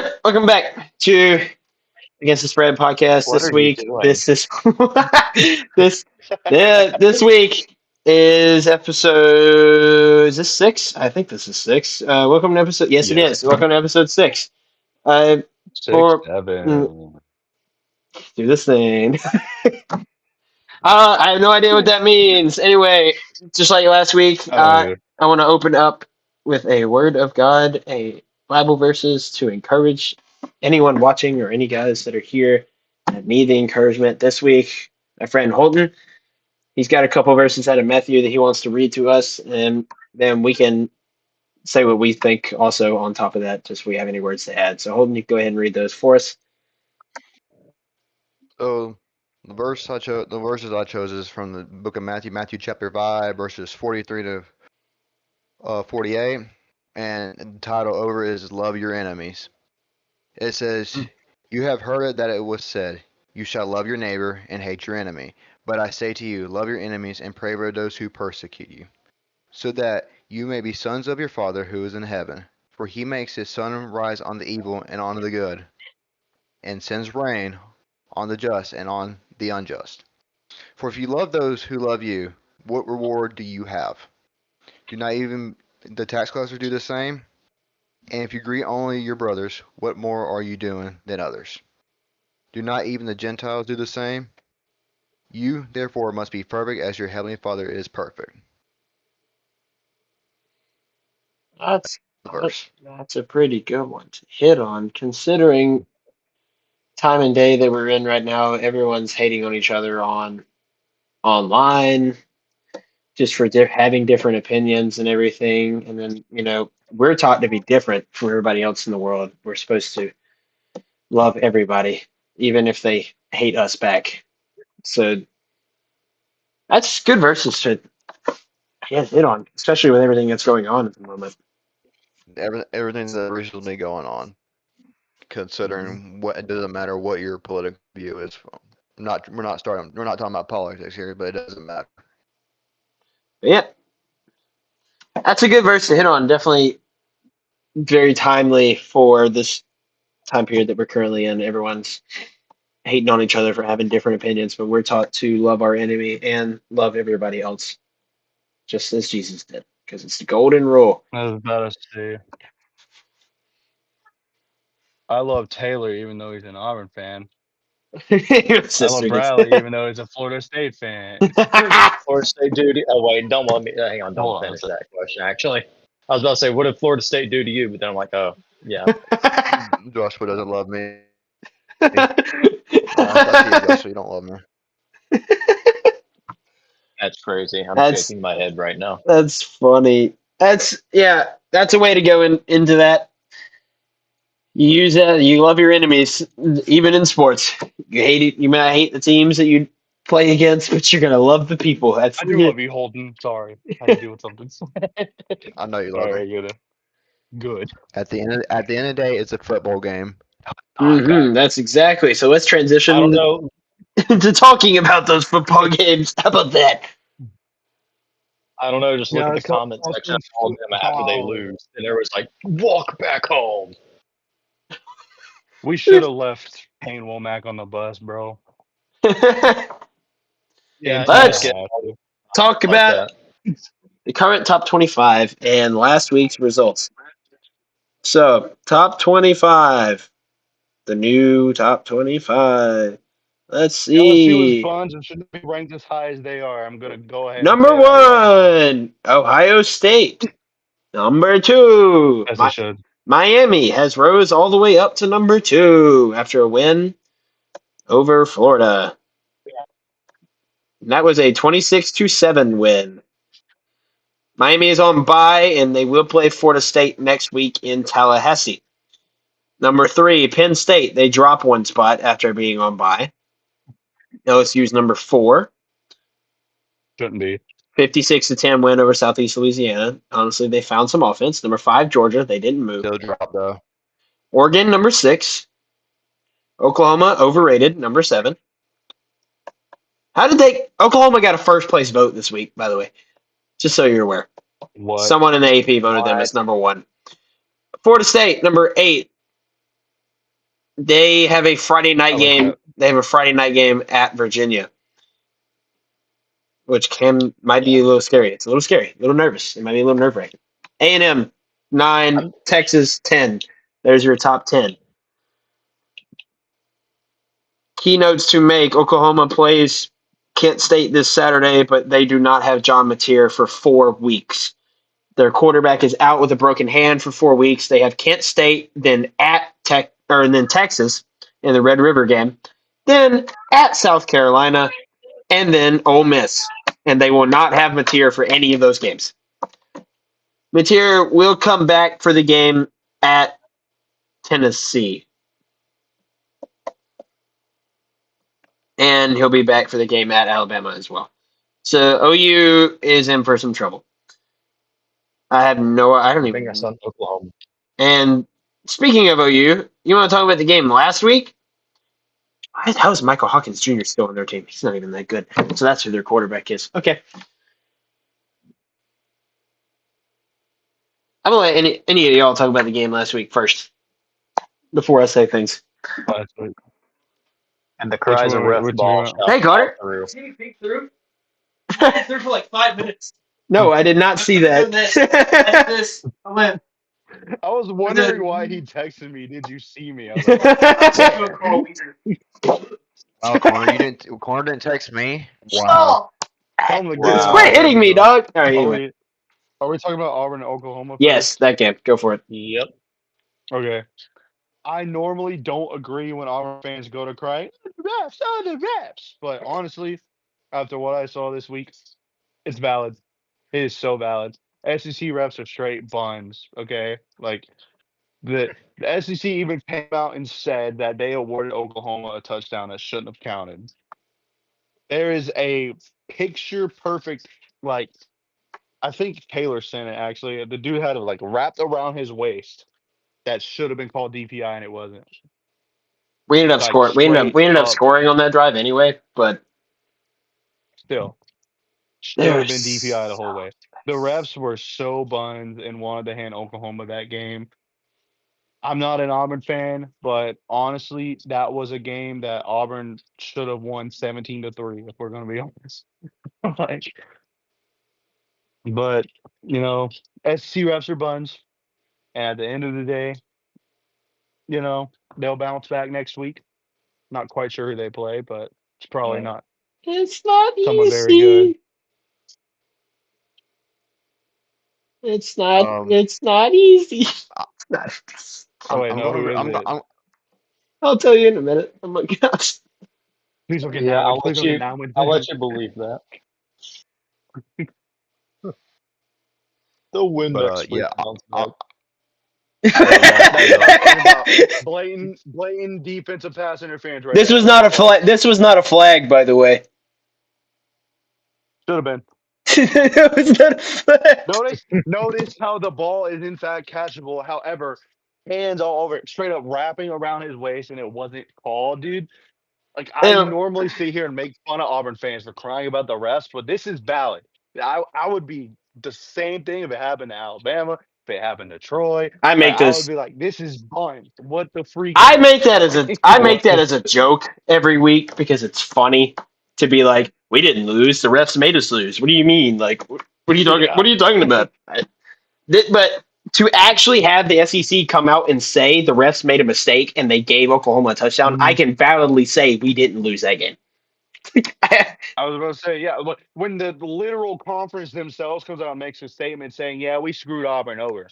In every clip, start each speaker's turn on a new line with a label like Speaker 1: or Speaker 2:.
Speaker 1: right, welcome back to Against the Spread podcast.
Speaker 2: What
Speaker 1: This
Speaker 2: are you
Speaker 1: week,
Speaker 2: doing?
Speaker 1: this is this this week is episode. Is this 6? I think this is 6. Welcome to episode. Yes, it
Speaker 2: Yes.
Speaker 1: is. Welcome to episode 6.
Speaker 2: Six,
Speaker 1: For mm,
Speaker 2: seven.
Speaker 1: do this thing. I have no idea what that means. Anyway, just like last week,
Speaker 2: I don't either.
Speaker 1: I want to open up with a word of God, a Bible verses to encourage anyone watching or any guys that are here that need the encouragement this week. My friend Holton, he's got a couple verses out of Matthew that he wants to read to us, and then we can say what we think also on top of that, just if we have any words to add. So Holton, you can go ahead and read those for us.
Speaker 2: So the verses I chose is from the book of Matthew, Matthew chapter 5, verses 43 to 48, and the title over is "Love Your Enemies." It says, "You have heard it that it was said, you shall love your neighbor and hate your enemy. But I say to you, love your enemies and pray for those who persecute you, so that you may be sons of your Father who is in heaven. For he makes his sun rise on the evil and on the good, and sends rain on the just and on the unjust. For if you love those who love you, what reward do you have? Do not even the tax collectors do the same? And if you greet only your brothers, what more are you doing than others? Do not even the Gentiles do the same? You, therefore, must be perfect as your heavenly Father is perfect."
Speaker 1: That's
Speaker 2: The verse.
Speaker 1: that's a pretty good one to hit on, considering time and day that we're in right now. Everyone's hating on each other on online, just for having different opinions and everything. And then we're taught to be different from everybody else in the world. We're supposed to love everybody, even if they hate us back. So that's good verses to hit on, especially with everything that's going on at the moment.
Speaker 2: Everything that recently going on, considering what it doesn't matter what your political view is. We're not talking about politics here, but it doesn't matter.
Speaker 1: But yeah, that's a good verse to hit on. Definitely very timely for this time period that we're currently in. Everyone's hating on each other for having different opinions, but we're taught to love our enemy and love everybody else, just as Jesus did, because it's the golden rule.
Speaker 3: I was about to say, I love Taylor even though he's an Auburn fan.
Speaker 1: Your
Speaker 3: I love
Speaker 1: sister gets.
Speaker 3: Bradley even though he's a Florida State fan.
Speaker 4: Florida State do to oh wait, don't let me hang on, don't
Speaker 3: Hold on a
Speaker 4: finish
Speaker 3: second.
Speaker 4: that question. Actually, I was about to say, what did Florida State do to you? But then I'm like, oh yeah,
Speaker 2: Joshua doesn't love me. I see you, Joshua. You don't love me.
Speaker 4: that's crazy. I'm
Speaker 1: That's
Speaker 4: shaking my head right now.
Speaker 1: that's funny. That's a way to go into that. You use that. You love your enemies, even in sports. You hate it. You might hate the teams that you play against, but you're gonna love the people. That's
Speaker 3: I do love you, Holden. Sorry, I had to deal with something.
Speaker 2: I know you
Speaker 3: All
Speaker 2: love me.
Speaker 3: right, good.
Speaker 2: At the end of the day, it's a football game.
Speaker 1: That's exactly. So let's
Speaker 4: I don't
Speaker 1: transition
Speaker 4: know.
Speaker 1: to talking about those football games. How about that?
Speaker 4: I don't know. Just look
Speaker 3: Yeah,
Speaker 4: at the
Speaker 3: it's not
Speaker 4: comment section of
Speaker 3: Austin's
Speaker 4: all of them after they
Speaker 3: football.
Speaker 4: lose, and there was like, walk back home.
Speaker 3: We should have left Payne Womack on the bus, bro.
Speaker 4: Yeah,
Speaker 1: Let's
Speaker 4: get
Speaker 1: talk
Speaker 4: like
Speaker 1: about
Speaker 4: that.
Speaker 1: the current top 25 and last week's results. So, top 25. The new top 25. Let's
Speaker 3: LSU is
Speaker 1: see.
Speaker 3: buns and shouldn't be ranked as high as they are. I'm gonna go ahead and
Speaker 1: Number
Speaker 3: say that right now.
Speaker 1: 1, Ohio State. Number 2,
Speaker 3: As they should.
Speaker 1: Miami has rose all the way up to number 2 after a win over Florida. And that was a 26-7 win. Miami is on bye, and they will play Florida State next week in Tallahassee. Number 3, Penn State. They drop one spot after being on bye. LSU's number 4.
Speaker 3: Shouldn't be.
Speaker 1: 56-10 win over Southeast Louisiana. Honestly, they found some offense. Number 5, Georgia. They didn't move.
Speaker 2: Still drop though.
Speaker 1: Oregon, number 6. Oklahoma, overrated, number 7. Oklahoma got a first place vote this week, by the way, just so you're aware.
Speaker 3: What?
Speaker 1: Someone in the AP voted them as number 1. Florida State, number 8. They have a Friday night
Speaker 3: I like
Speaker 1: game.
Speaker 3: that.
Speaker 1: They have a Friday night game at Virginia, which might be a little scary. It's a little scary, a little nervous. It might be a little nerve wracking. A&M 9,
Speaker 4: I'm
Speaker 1: Texas 10. There's your top 10. Keynotes to make. Oklahoma plays Kent State this Saturday, but they do not have John Mateer for 4 weeks. Their quarterback is out with a broken hand for 4 weeks. They have Kent State, then and then Texas in the Red River game, then at South Carolina, and then Ole Miss. And they will not have Mateer for any of those games. Mateer will come back for the game at Tennessee. And he'll be back for the game at Alabama as well. So OU is in for some trouble. I don't
Speaker 4: I think I
Speaker 1: even.
Speaker 4: saw Oklahoma.
Speaker 1: And speaking of OU, you want to talk about the game last week? How is Michael Hawkins Jr. still on their team? He's not even that good. So that's who their quarterback is. Okay. I'm going to let any of y'all talk about the game last week first before I say things.
Speaker 3: Last week.
Speaker 4: And the
Speaker 3: Which
Speaker 4: cries of
Speaker 3: one?
Speaker 4: ref
Speaker 3: We're talking
Speaker 4: ball
Speaker 3: about?
Speaker 4: shot
Speaker 1: Hey,
Speaker 4: out
Speaker 1: Carter.
Speaker 4: through.
Speaker 1: See me peek through? I through for like 5 minutes. No, I did not see that. That's this. I went.
Speaker 3: I was wondering why he texted me. Did you see me? I was like, where?
Speaker 2: Oh, Corner didn't text me. Wow.
Speaker 1: Oh,
Speaker 3: Tell him to get in the
Speaker 1: quit
Speaker 2: Wow.
Speaker 1: hitting
Speaker 3: ring,
Speaker 1: me,
Speaker 3: bro.
Speaker 1: dog. All right,
Speaker 3: Are
Speaker 1: anyway.
Speaker 3: we talking about Auburn and Oklahoma
Speaker 1: Yes,
Speaker 3: first?
Speaker 1: that game. Go for it.
Speaker 4: Yep.
Speaker 3: Okay. I normally don't agree when Auburn fans go to cry, the refs. But honestly, after what I saw this week, it's valid. It is so valid. SEC refs are straight buns. Okay, like the SEC even came out and said that they awarded Oklahoma a touchdown that shouldn't have counted. There is a picture perfect, like I think Taylor sent it actually. The dude had it like wrapped around his waist that should have been called DPI and it wasn't.
Speaker 1: We ended up
Speaker 3: Like
Speaker 1: scoring.
Speaker 3: straight
Speaker 1: We ended up
Speaker 3: up,
Speaker 1: scoring on that drive anyway. But
Speaker 3: still
Speaker 1: they
Speaker 3: should
Speaker 1: were
Speaker 3: have been DPI the whole way. The refs were so buns and wanted to hand Oklahoma that game. I'm not an Auburn fan, but honestly, that was a game that Auburn should have won 17-3, if we're gonna be honest. Like, but you know, SC refs are buns, and at the end of the day, they'll bounce back next week. Not quite sure who they play, but it's probably not
Speaker 1: it's not
Speaker 3: someone very good.
Speaker 1: easy. It's not.
Speaker 2: Um,
Speaker 1: It's not easy.
Speaker 2: I-
Speaker 1: It's not.
Speaker 3: Oh
Speaker 2: I'm,
Speaker 3: wait,
Speaker 2: I'm
Speaker 3: no,
Speaker 2: going
Speaker 3: who
Speaker 2: to
Speaker 3: is it?
Speaker 1: I'll tell you in a minute. Oh my gosh.
Speaker 3: Please don't get
Speaker 4: Yeah,
Speaker 3: Nowin. Please don't get Nowin.
Speaker 4: I'll let you believe that. The Windex
Speaker 2: yeah,
Speaker 4: freaking out
Speaker 2: I'll,
Speaker 4: tonight.
Speaker 2: but yeah,
Speaker 3: That's what I'm talking about. Blatant defensive pass interference right
Speaker 1: This
Speaker 3: there.
Speaker 1: was
Speaker 3: That's what
Speaker 1: not
Speaker 3: it
Speaker 1: a
Speaker 3: was.
Speaker 1: flag. This was not a flag, by the way.
Speaker 3: Should have been.
Speaker 1: It was not a flag.
Speaker 3: Notice how the ball is in fact catchable. However, hands all over it, straight up wrapping around his waist, and it wasn't called, dude. Like I
Speaker 1: And
Speaker 3: normally sit here and make fun of Auburn fans for crying about the refs, but this is valid. I would be the same thing if it happened to Alabama, if it happened to Troy.
Speaker 1: I
Speaker 3: Like
Speaker 1: make
Speaker 3: I would
Speaker 1: this.
Speaker 3: be like, this is bunt. What the freak
Speaker 1: I
Speaker 3: ever?
Speaker 1: make that as a. I
Speaker 4: Well,
Speaker 1: make that as a joke every week because it's funny to be like, we didn't lose. The refs made us lose. What do you mean? Like, what are you talking?
Speaker 3: Yeah.
Speaker 1: What are you talking about? But to actually have the SEC come out and say the refs made a mistake and they gave Oklahoma a touchdown, I
Speaker 3: Mhm.
Speaker 1: can validly say we didn't lose that game.
Speaker 3: I was about to say, yeah, but when the literal conference themselves comes out and makes a statement saying, yeah, we screwed Auburn over.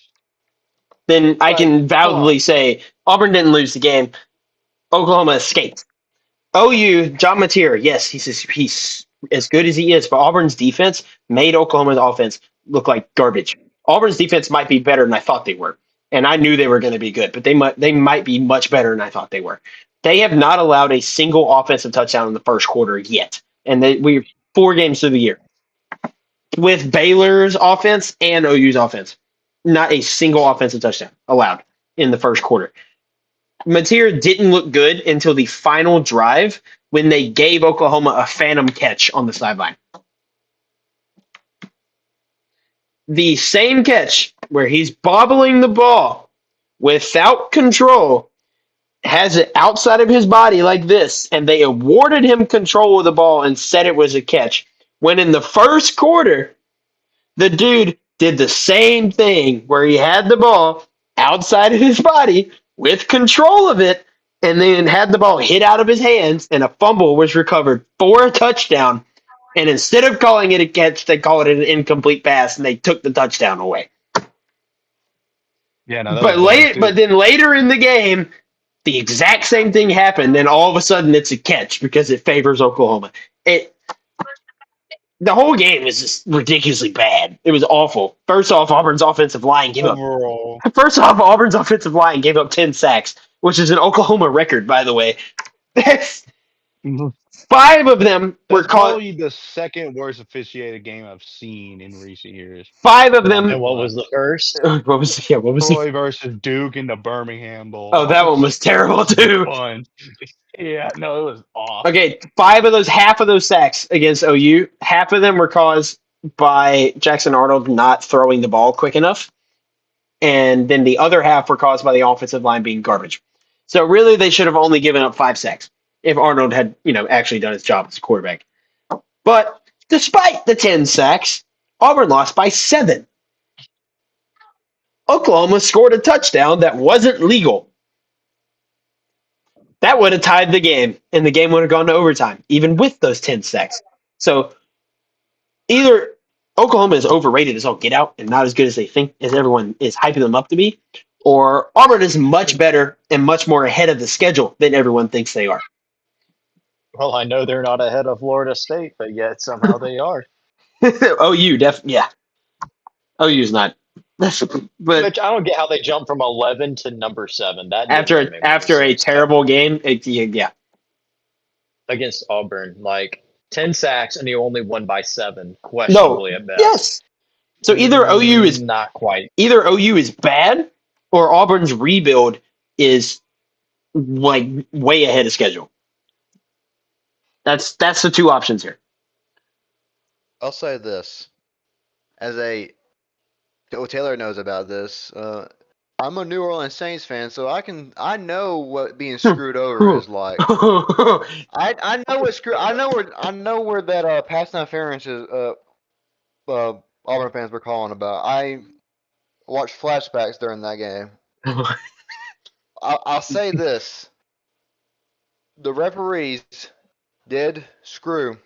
Speaker 1: Then I
Speaker 3: Like,
Speaker 1: can
Speaker 3: come on.
Speaker 1: validly say Auburn didn't lose the game. Oklahoma escaped. OU, John Mateer, yes, he's as good as he is, but Auburn's defense made Oklahoma's offense look like garbage. Auburn's defense might be better than I thought they were, and I knew they were going to be good, but they might be much better than I thought they were. They have not allowed a single offensive touchdown in the first quarter yet, and we're 4 games through the year with Baylor's offense and OU's offense. Not a single offensive touchdown allowed in the first quarter. Mateer didn't look good until the final drive when they gave Oklahoma a phantom catch on the sideline. The same catch where he's bobbling the ball without control has it outside of his body like this, and they awarded him control of the ball and said it was a catch. When in the first quarter, the dude did the same thing where he had the ball outside of his body with control of it, and then had the ball hit out of his hands, and a fumble was recovered for a touchdown. And instead of calling it a catch, they called it an incomplete pass, and they took the touchdown away.
Speaker 3: Yeah, no, that was dumb too.
Speaker 1: But then later in the game, the exact same thing happened, and all of a sudden it's a catch because it favors Oklahoma. The whole game was just ridiculously bad. It was awful. First off, Auburn's offensive line gave up.
Speaker 3: Overall,
Speaker 1: First off, Auburn's offensive line gave up 10 sacks, which is an Oklahoma record, by the way. That's five of them were
Speaker 3: that's
Speaker 1: caught.
Speaker 3: probably the second worst officiated game I've seen in recent years.
Speaker 1: Five of
Speaker 3: Not
Speaker 1: them.
Speaker 4: And
Speaker 3: gonna
Speaker 4: what
Speaker 3: lie.
Speaker 4: was the first?
Speaker 1: What was the?
Speaker 3: Troy versus Duke in the Birmingham Bowl.
Speaker 1: Oh, that one was terrible too.
Speaker 3: Fun. Yeah, no, it was awful.
Speaker 1: Okay, half of those sacks against OU, half of them were caused by Jackson Arnold not throwing the ball quick enough, and then the other half were caused by the offensive line being garbage. So really, they should have only given up 5 sacks if Arnold had, actually done his job as a quarterback. But despite the 10 sacks, Auburn lost by 7. Oklahoma scored a touchdown that wasn't legal. That would have tied the game, and the game would have gone to overtime, even with those 10 sacks. So either Oklahoma is overrated as all get out and not as good as they think, as everyone is hyping them up to be, or Auburn is much better and much more ahead of the schedule than everyone thinks they are.
Speaker 4: Well, I know they're not ahead of Florida State, but yet somehow they are.
Speaker 1: OU, yeah. OU's not. But
Speaker 4: Which I don't get how they jumped from 11 to number 7. That didn't
Speaker 1: after
Speaker 4: even make any
Speaker 1: after a
Speaker 4: sense.
Speaker 1: terrible game, yeah.
Speaker 4: Against Auburn, like 10 sacks, and you only won by 7,
Speaker 1: No,
Speaker 4: questionably at best.
Speaker 1: yes. So either OU is
Speaker 4: not quite.
Speaker 1: Either OU is bad, or Auburn's rebuild is like way ahead of schedule. That's the two options here.
Speaker 2: I'll say this. Taylor knows about this. I'm a New Orleans Saints fan, so I know what being screwed over is like. I know what I know where that pass interference is. Auburn fans were calling about. I watched flashbacks during that game. I'll say this: the referees did screw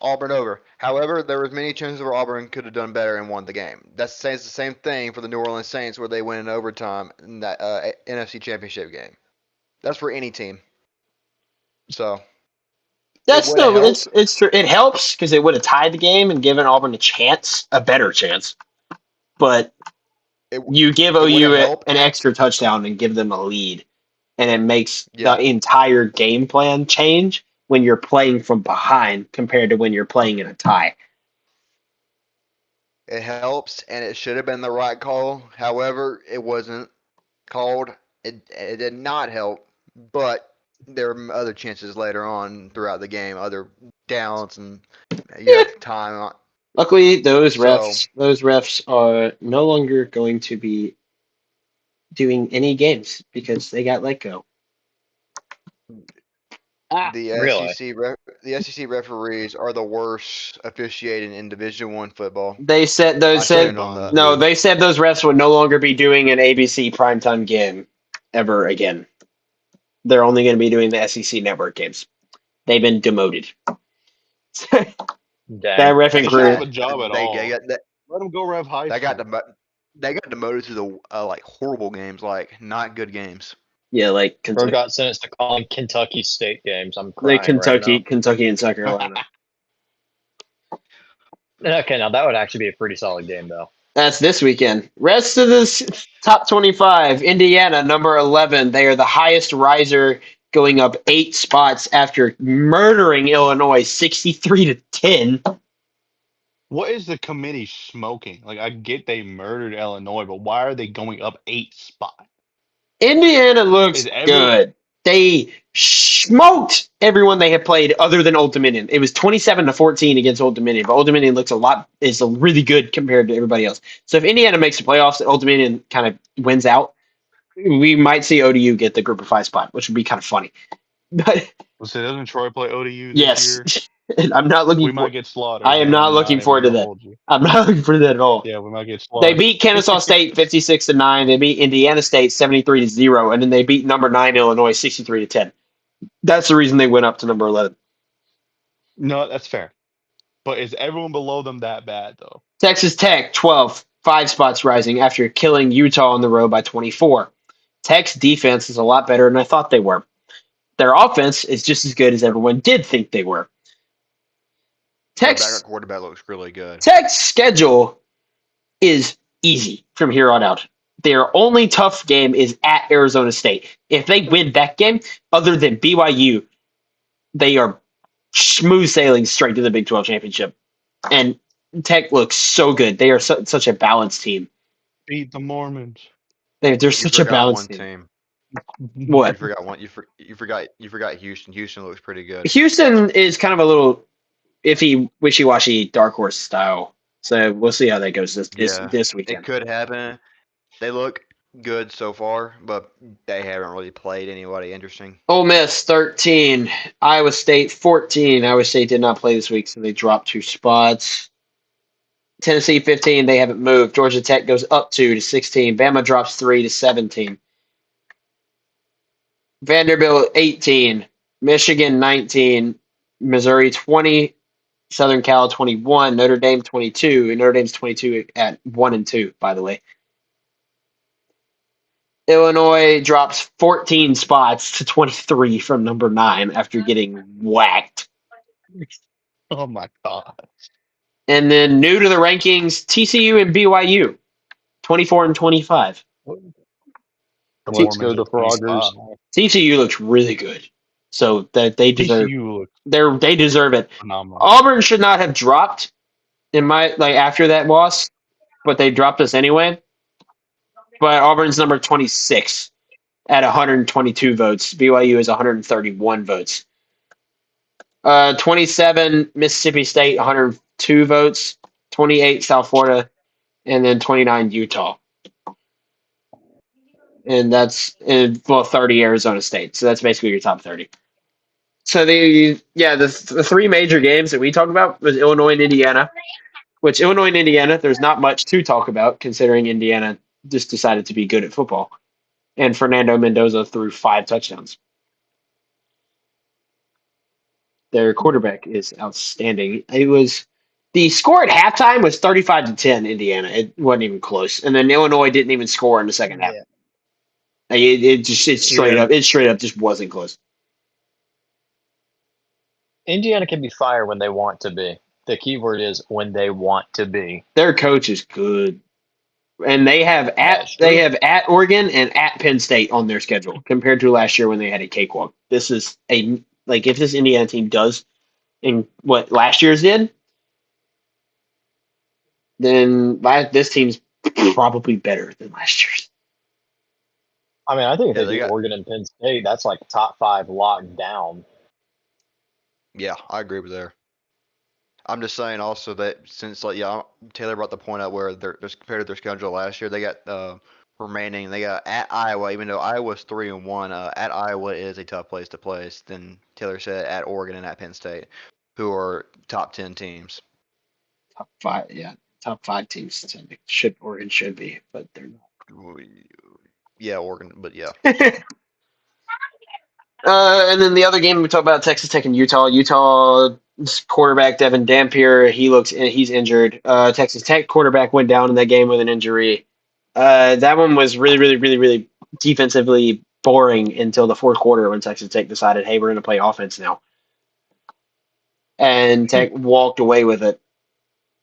Speaker 2: Auburn over. However, there was many chances where Auburn could have done better and won the game. That's the same thing for the New Orleans Saints, where they win in overtime in that NFC Championship game. That's for any team. So
Speaker 1: it's true. It helps because it would have tied the game and given Auburn a better chance. But you give OU an extra touchdown and give them a lead, and it makes the entire game plan change when you're playing from behind compared to when you're playing in a tie.
Speaker 2: It helps, and it should have been the right call. However, it wasn't called. It did not help, but there were other chances later on throughout the game, other downs, and time.
Speaker 1: Luckily, those refs are no longer going to be doing any games because they got let go.
Speaker 2: The SEC referees are the worst officiating in Division I football.
Speaker 1: They said those refs would no longer be doing an ABC primetime game ever again. They're only going to be doing the SEC network games. They've been demoted. That reffing crew.
Speaker 3: They don't have a job at all. Let them go rev high school.
Speaker 2: They got demoted to the horrible games, like not good games.
Speaker 1: Yeah, like
Speaker 4: Kentucky. Or got sentenced to calling Kentucky State games. I'm crying.
Speaker 1: Like Kentucky,
Speaker 4: right now.
Speaker 1: Kentucky and South Carolina.
Speaker 4: Okay, now that would actually be a pretty solid game, though.
Speaker 1: That's this weekend. Rest of the top 25. Indiana, number 11. They are the highest riser, going up 8 spots after murdering Illinois 63-10.
Speaker 3: What is the committee smoking? Like, I get they murdered Illinois, but why are they going up 8 spots?
Speaker 1: Indiana looks good. They smoked everyone they have played other than Old Dominion. It was 27-14 against Old Dominion, but Old Dominion is really good compared to everybody else. So if Indiana makes the playoffs, Old Dominion kind of wins out. We might see ODU get the Group of 5 spot, which would be kind of funny. But
Speaker 3: Let's say, doesn't Troy play ODU this
Speaker 1: yes,
Speaker 3: year?
Speaker 1: and I'm not looking
Speaker 3: We
Speaker 1: for.
Speaker 3: might get slaughtered,
Speaker 1: I am
Speaker 3: man.
Speaker 1: not
Speaker 3: I'm
Speaker 1: looking
Speaker 3: not even
Speaker 1: forward to
Speaker 3: gonna
Speaker 1: that.
Speaker 3: hold you.
Speaker 1: I'm not looking for that at all.
Speaker 3: Yeah, we might get
Speaker 1: They
Speaker 3: slaughtered.
Speaker 1: beat Kennesaw State 56-9. They beat Indiana State 73-0, and then they beat number 9 Illinois 63-10. That's the reason they went up to number 11.
Speaker 3: No, that's fair. But is everyone below them that bad though?
Speaker 1: Texas Tech 12, 5 spots rising after killing Utah on the road by 24. Tech's defense is a lot better than I thought they were. Their offense is just as good as everyone did think they were.
Speaker 2: Their backup
Speaker 1: Tech's
Speaker 2: quarterback looks really good.
Speaker 1: Tech's schedule is easy from here on out. Their only tough game is at Arizona State. If they win that game, other than BYU, they are smooth sailing straight to the Big 12 championship. And Tech looks so good. They are such a balanced team.
Speaker 3: Beat the Mormons.
Speaker 1: They're
Speaker 2: You
Speaker 1: such a
Speaker 2: forgot
Speaker 1: balanced
Speaker 2: one
Speaker 1: team.
Speaker 2: team.
Speaker 1: What?
Speaker 2: You forgot one. You forgot Houston. Houston looks pretty good.
Speaker 1: Houston is kind of a little iffy, wishy-washy, dark horse style. So we'll see how that goes
Speaker 2: Yeah,
Speaker 1: this
Speaker 2: it
Speaker 1: weekend.
Speaker 2: could happen. They look good so far, but they haven't really played anybody interesting.
Speaker 1: Ole Miss 13, Iowa State 14. Iowa State did not play this week, so they dropped 2 spots. Tennessee 15, they haven't moved. Georgia Tech goes up 2 to 16. Bama drops 3 to 17. Vanderbilt 18, Michigan 19, Missouri 20, Southern Cal 21, Notre Dame 22, and Notre Dame's 22 at 1 and 2, by the way. Illinois drops 14 spots to 23 from number 9 after getting whacked.
Speaker 3: Oh my god.
Speaker 1: And then new to the rankings, TCU and BYU, 24 and 25.
Speaker 3: The
Speaker 4: Let's
Speaker 3: Mormons
Speaker 4: go
Speaker 3: are
Speaker 4: the
Speaker 3: 25.
Speaker 4: Froggers.
Speaker 1: TCU looks really good, so that they deserve
Speaker 3: TCU looks
Speaker 1: they deserve it.
Speaker 3: phenomenal.
Speaker 1: Auburn should not have dropped in my after that loss, but they dropped us anyway. But Auburn's number 26 at 122 votes. BYU is 131 votes. 27 Mississippi State, 102 votes. 28 South Florida, and then 29 Utah. And that's 30 Arizona State. So that's basically your top 30. So the 3 major games that we talked about was Illinois and Indiana. Which Illinois and Indiana, there's not much to talk about considering Indiana just decided to be good at football. And Fernando Mendoza threw 5 touchdowns. Their quarterback is outstanding. The score at halftime was 35-10 Indiana. It wasn't even close. And then Illinois didn't even score in the second half.
Speaker 4: Yeah.
Speaker 1: It straight up just wasn't close.
Speaker 4: Indiana can be fire when they want to be. The key word is when they want to be.
Speaker 1: Their coach is good. And they have
Speaker 4: That's true.
Speaker 1: at Oregon and at Penn State on their schedule compared to last year when they had a cakewalk. This is if this Indiana team does in what last year's did, then this team's probably better than last year's.
Speaker 4: I mean, I think if
Speaker 2: Yeah,
Speaker 4: they
Speaker 2: they
Speaker 4: beat
Speaker 2: got.
Speaker 4: Oregon and Penn State, that's like top 5 locked down.
Speaker 2: Yeah, I agree with there. I'm just saying also that since Taylor brought the point out where they're just compared to their schedule last year, they got remaining. They got at Iowa, even though Iowa's 3-1. At Iowa is a tough place to play. Then Taylor said at Oregon and at Penn State, who are top 10 teams.
Speaker 1: Top 5 teams Oregon should be, but they're not.
Speaker 2: Yeah, Oregon, but yeah.
Speaker 1: And then the other game we talked about Texas Tech and Utah. Utah's quarterback Devin Dampier, he's injured. Texas Tech quarterback went down in that game with an injury. That one was really, really, really, really defensively boring until the fourth quarter when Texas Tech decided, hey, we're going to play offense now. And Tech walked away with it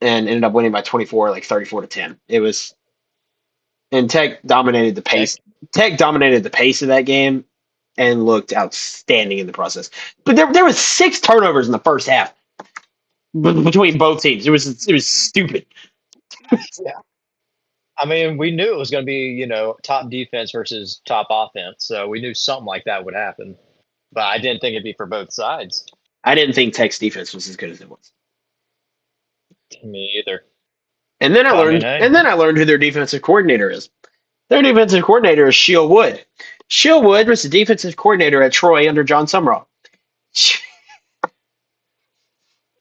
Speaker 1: and ended up winning by 24, like 34-10. And Tech dominated the pace. Tech dominated the pace of that game and looked outstanding in the process. But there was 6 turnovers in the first half between both teams. It was stupid.
Speaker 4: Yeah. I mean, we knew it was going to be, top defense versus top offense. So we knew something like that would happen. But I didn't think it'd be for both sides.
Speaker 1: I didn't think Tech's defense was as good as it was.
Speaker 4: Me either.
Speaker 1: And then I learned who their defensive coordinator is. Their defensive coordinator is Sheil Wood. Sheil Wood was the defensive coordinator at Troy under John Summerall.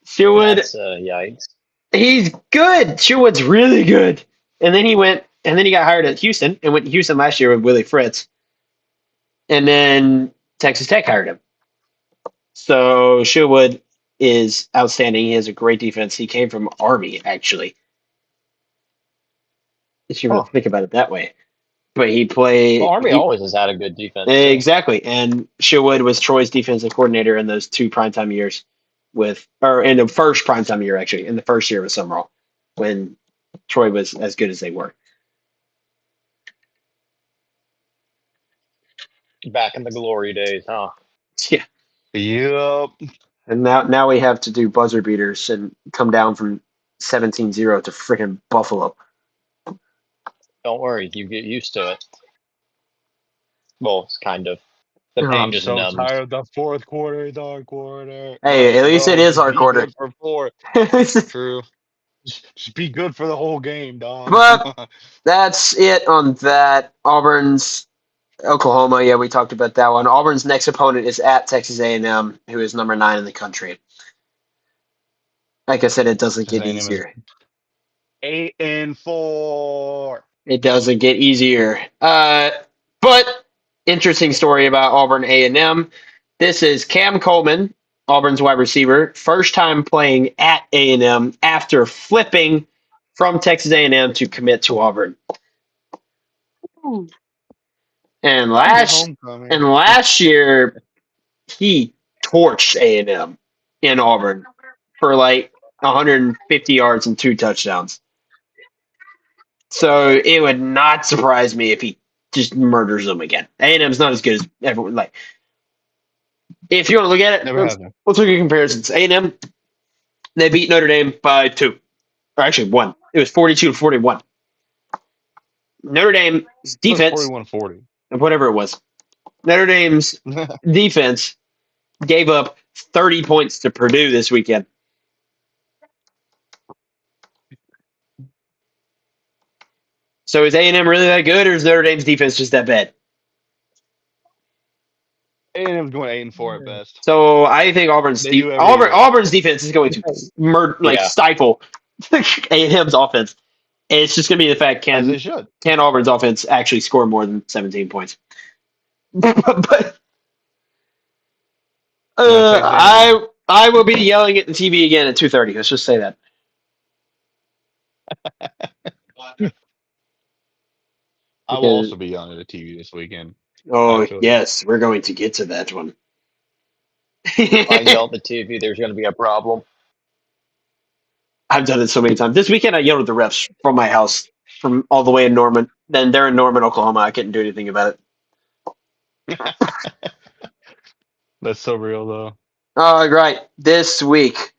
Speaker 1: Sheil Wood,
Speaker 4: That's yikes.
Speaker 1: he's good. Sheil Wood's really good. And then he got hired at Houston and went to Houston last year with Willie Fritz. And then Texas Tech hired him. So Sheil Wood is outstanding. He has a great defense. He came from Army, actually, if you really
Speaker 4: Huh.
Speaker 1: think about it that way. But
Speaker 4: Well, Army
Speaker 1: he
Speaker 4: always has had a good defense too.
Speaker 1: exactly. And Sherwood was Troy's defensive coordinator in those two primetime years or in the first primetime year, actually, in the first year with Summerall, when Troy was as good as they were.
Speaker 4: Back in the glory days, huh?
Speaker 1: Yeah.
Speaker 3: Yep.
Speaker 1: And now we have to do buzzer beaters and come down from 17-0 to freaking Buffalo.
Speaker 4: Don't worry, you get used to it. Well, it's kind of. The
Speaker 1: Oh,
Speaker 4: pain
Speaker 3: I'm
Speaker 4: just
Speaker 3: so
Speaker 4: numbs.
Speaker 3: tired of the fourth quarter. It's our quarter.
Speaker 1: hey, at least it
Speaker 3: Dog,
Speaker 1: is
Speaker 3: just
Speaker 1: our
Speaker 3: be
Speaker 1: quarter.
Speaker 3: good for four. True. Just be good for the whole game, dog. Come
Speaker 1: But
Speaker 3: on.
Speaker 1: that's it on that. Auburn's Oklahoma. Yeah, we talked about that one. Auburn's next opponent is at Texas A&M, who is number 9 in the country. Like I said, it doesn't
Speaker 3: Texas
Speaker 1: get
Speaker 3: A&M is
Speaker 1: easier.
Speaker 3: 8-4.
Speaker 1: It doesn't get easier. But interesting story about Auburn A&M. This is Cam Coleman, Auburn's wide receiver, first time playing at A&M after flipping from Texas A&M to commit to Auburn. And
Speaker 3: Happy
Speaker 1: last
Speaker 3: homecoming.
Speaker 1: and last year he torched A&M in Auburn for like 150 yards and 2 touchdowns. So it would not surprise me if he just murders them again. A&M's not as good as everyone. Like, if you want to look at it,
Speaker 3: Never happened.
Speaker 1: let's look at comparisons. A&M, they beat Notre Dame by 2, or actually 1. It was 42-41. Notre Dame's
Speaker 3: It was
Speaker 1: defense,
Speaker 3: 41-40.
Speaker 1: whatever it was, Notre Dame's defense gave up 30 points to Purdue this weekend. So is A&M really that good, or is Notre Dame's defense just that bad?
Speaker 3: A&M's going 8-4 at best.
Speaker 1: So I think
Speaker 3: They do every year.
Speaker 1: Auburn's defense is going to
Speaker 4: Yeah.
Speaker 1: stifle A&M's offense. And it's just going to be the fact
Speaker 3: As they should.
Speaker 1: can Auburn's offense actually score more than 17 points? But
Speaker 3: Texas A&M.
Speaker 1: I will be yelling at the TV again at 2:30. Let's just say that.
Speaker 3: I will
Speaker 1: Because
Speaker 3: also be on the TV this weekend.
Speaker 1: oh
Speaker 3: Actually.
Speaker 1: yes, we're going to get to that one.
Speaker 4: If I yell at the TV, there's going to be a problem.
Speaker 1: I've done it so many times. This weekend I yelled at the refs from my house, from all the way in Norman. Then they're in Norman, Oklahoma. I couldn't do anything about it.
Speaker 3: That's so real, though.
Speaker 1: All right, this week. Let's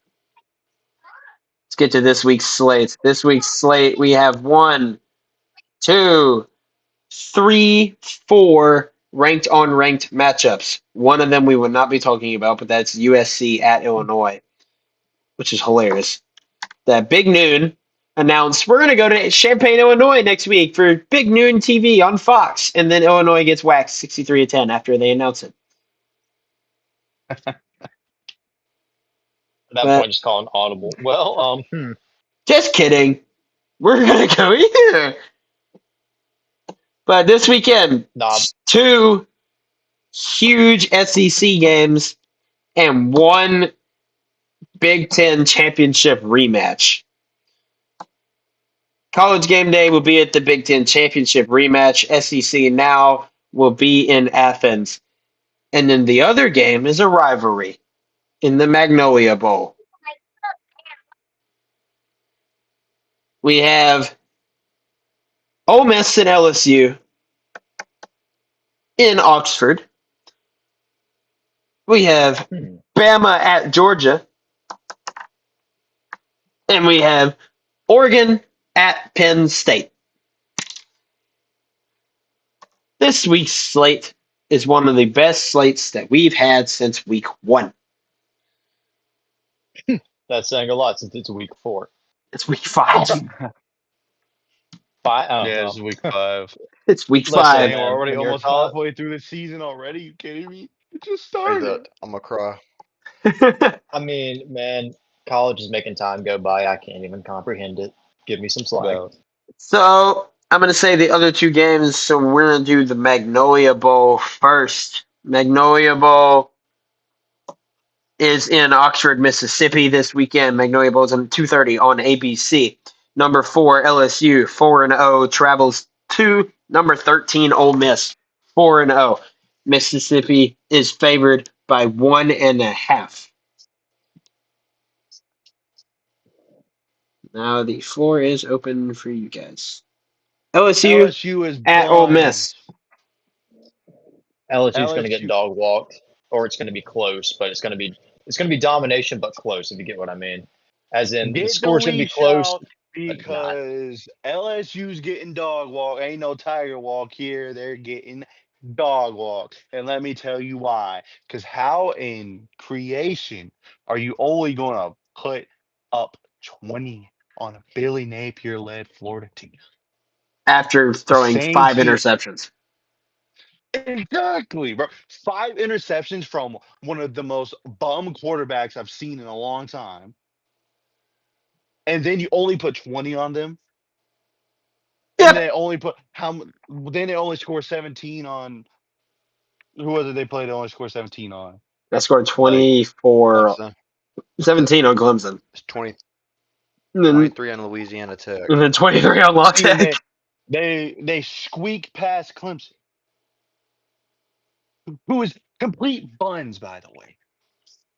Speaker 1: get to this week's slate. This week's slate, we have 1, 2, 3, 4 ranked unranked matchups. One of them we will not be talking about, but that's USC at Illinois, which is hilarious. That Big Noon announced we're going to go to Champaign, Illinois next week for Big Noon TV on Fox, and then Illinois gets waxed 63-10 after they announce it.
Speaker 4: At that
Speaker 1: But
Speaker 4: point, just call an audible. Well,
Speaker 1: just kidding. We're going to go here. But this weekend,
Speaker 4: nah,
Speaker 1: 2 huge SEC games and 1 Big Ten championship rematch. College game day will be at the Big Ten championship rematch. SEC now will be in Athens. And then the other game is a rivalry in the Magnolia Bowl. We have Ole Miss and LSU in Oxford. We have Bama at Georgia. And we have Oregon at Penn State. This week's slate is one of the best slates that we've had since week 1.
Speaker 4: that's saying a lot since it's week 4.
Speaker 1: It's week 5.
Speaker 3: Yeah, it's week 5.
Speaker 1: It's week
Speaker 4: Listen,
Speaker 1: five.
Speaker 3: Dang, we're
Speaker 4: man,
Speaker 3: already
Speaker 4: when you're
Speaker 3: almost
Speaker 4: caught,
Speaker 3: halfway through the season already. You kidding me? It just
Speaker 2: Hey,
Speaker 3: started.
Speaker 2: that I'm gonna cry.
Speaker 4: I mean, man, college is making time go by. I can't even comprehend it. Give me some slack.
Speaker 3: No.
Speaker 1: So I'm gonna say the other two games. So we're gonna do the Magnolia Bowl first. Magnolia Bowl is in Oxford, Mississippi this weekend. Magnolia Bowl is at 2:30 on ABC. Number 4 LSU 4-0 travels to number 13 Ole Miss 4-0. Mississippi is favored by 1.5. Now the floor is open for you guys. LSU
Speaker 3: LSU is
Speaker 1: at Ole Miss.
Speaker 3: buns.
Speaker 4: LSU's going to get
Speaker 3: LSU.
Speaker 4: dog walked, or it's going to be close, but it's going to be domination, but close. If you get what I mean, as in the
Speaker 3: Get the
Speaker 4: score's going to be
Speaker 3: leash
Speaker 4: close,
Speaker 3: out
Speaker 4: but it's not.
Speaker 3: because LSU's getting dog walk. Ain't no tiger walk here. They're getting dog walk. And let me tell you why. Because how in creation are you only going to put up 20 on a Billy Napier led Florida team?
Speaker 1: After
Speaker 3: The
Speaker 1: throwing
Speaker 3: same
Speaker 1: 5
Speaker 3: team.
Speaker 1: interceptions.
Speaker 3: Exactly, bro. 5 interceptions from one of the most bum quarterbacks I've seen in a long time. And then you only put 20 on them. And
Speaker 1: Yep.
Speaker 3: they only put then they only score 17 on who was it they played? They only score 17 on.
Speaker 1: I scored
Speaker 3: Like
Speaker 1: 24,
Speaker 2: Clemson.
Speaker 1: 17 on Clemson.
Speaker 2: It's 20,
Speaker 1: And then,
Speaker 2: 23 on Louisiana Tech.
Speaker 1: 23 on La
Speaker 3: and
Speaker 1: Tech.
Speaker 3: they squeak past Clemson, who is complete buns, by the way.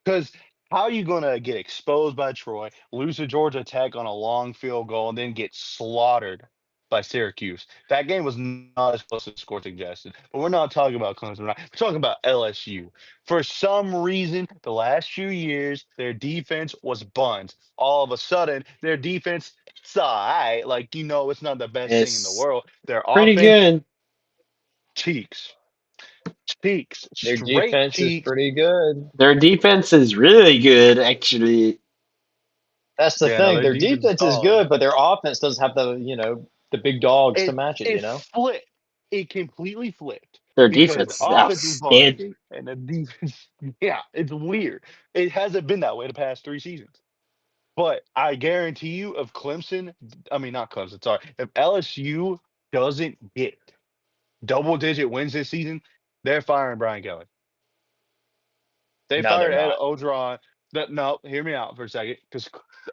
Speaker 3: Because how are you gonna get exposed by Troy, lose to Georgia Tech on a long field goal, and then get slaughtered by Syracuse? That game was not as close as the score suggested. But we're not talking about Clemson, right? We're talking about LSU. For some reason, the last few years, their defense was buns. All of a sudden, their defense, it's all right. Like, it's not the best thing in the
Speaker 1: It's
Speaker 3: world. Their
Speaker 1: pretty
Speaker 3: offense,
Speaker 1: good.
Speaker 3: cheeks, cheeks,
Speaker 4: Their
Speaker 3: straight
Speaker 4: defense is
Speaker 3: cheeks.
Speaker 4: pretty good.
Speaker 1: Their defense is really good, actually.
Speaker 4: That's the
Speaker 3: Yeah, no,
Speaker 4: thing.
Speaker 3: their
Speaker 4: Their
Speaker 3: defense is
Speaker 4: defense is
Speaker 3: solid.
Speaker 4: good, but their offense doesn't have the big dogs to
Speaker 3: it
Speaker 4: match it.
Speaker 3: it flipped. It completely flipped
Speaker 1: Their
Speaker 3: because the
Speaker 1: defense is
Speaker 3: offense is buns
Speaker 1: outstanding.
Speaker 3: and the defense. Yeah, it's weird. It hasn't been that way the past 3 seasons. But I guarantee you, if Clemson, I mean not Clemson, sorry, if LSU doesn't get double-digit wins this season, they're firing Brian Kelly. They
Speaker 4: No, they're
Speaker 3: fired Ed
Speaker 4: not.
Speaker 3: Orgeron. No, hear me out for a second, because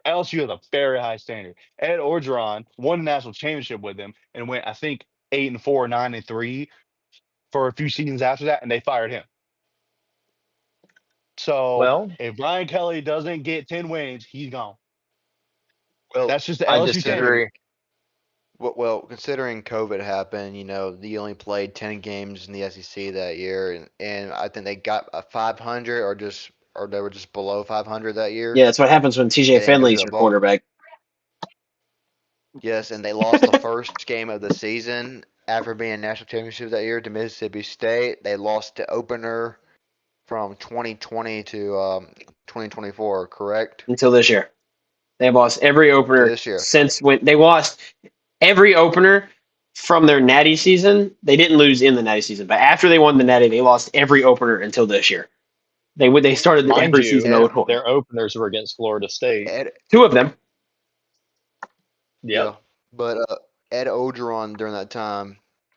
Speaker 3: LSU has a very high standard. Ed Orgeron won the national championship with them and went, I think, 8-4, 9-3 for a few seasons after that, and they fired him. So
Speaker 4: Well,
Speaker 3: if Brian Kelly doesn't get 10 wins, he's gone.
Speaker 2: Well,
Speaker 3: That's just the
Speaker 4: I
Speaker 3: LSU standard.
Speaker 4: disagree.
Speaker 2: considering COVID happened, they only played 10 games in the SEC that year, and I think they got a 500 or they were just below 500 that year.
Speaker 1: Yeah, that's what happens when TJ
Speaker 2: They didn't go to
Speaker 1: Finley's
Speaker 2: the
Speaker 1: your
Speaker 2: bowl.
Speaker 1: quarterback.
Speaker 2: Yes, and they lost the first game of the season after being national championship that year to Mississippi State. They lost the opener from 2020 to 2024, correct?
Speaker 1: Until this year. They've lost every
Speaker 2: To
Speaker 1: opener
Speaker 2: this year.
Speaker 1: since when they lost every opener from their Natty season. They didn't lose in the Natty season, but after they won the Natty, they lost every opener until this year. They started
Speaker 4: Mind
Speaker 1: every
Speaker 4: you,
Speaker 1: season
Speaker 2: Ed,
Speaker 1: 0-1.
Speaker 4: their openers were against Florida State.
Speaker 2: Ed,
Speaker 1: Two of them.
Speaker 4: Yep.
Speaker 2: yeah, but Ed Ogeron during that time,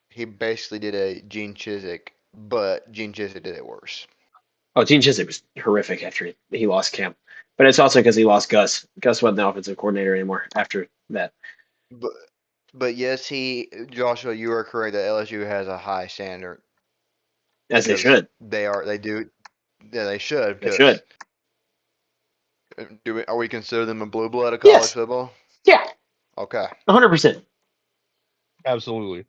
Speaker 2: he basically did a Gene Chizik, but Gene Chizik did it worse.
Speaker 1: Oh, Gene Chiswick was horrific after he lost Cam, but it's also because he lost Gus. Gus wasn't the offensive coordinator anymore after that.
Speaker 2: But but yes, Joshua, you are correct that LSU has a high standard
Speaker 1: As they
Speaker 2: because
Speaker 1: should.
Speaker 2: they do, yeah, they should
Speaker 1: They
Speaker 2: because
Speaker 1: should.
Speaker 2: are we consider them a blue blood of college
Speaker 1: Yes.
Speaker 2: football?
Speaker 1: Yeah.
Speaker 2: Okay.
Speaker 1: 100%.
Speaker 3: Absolutely.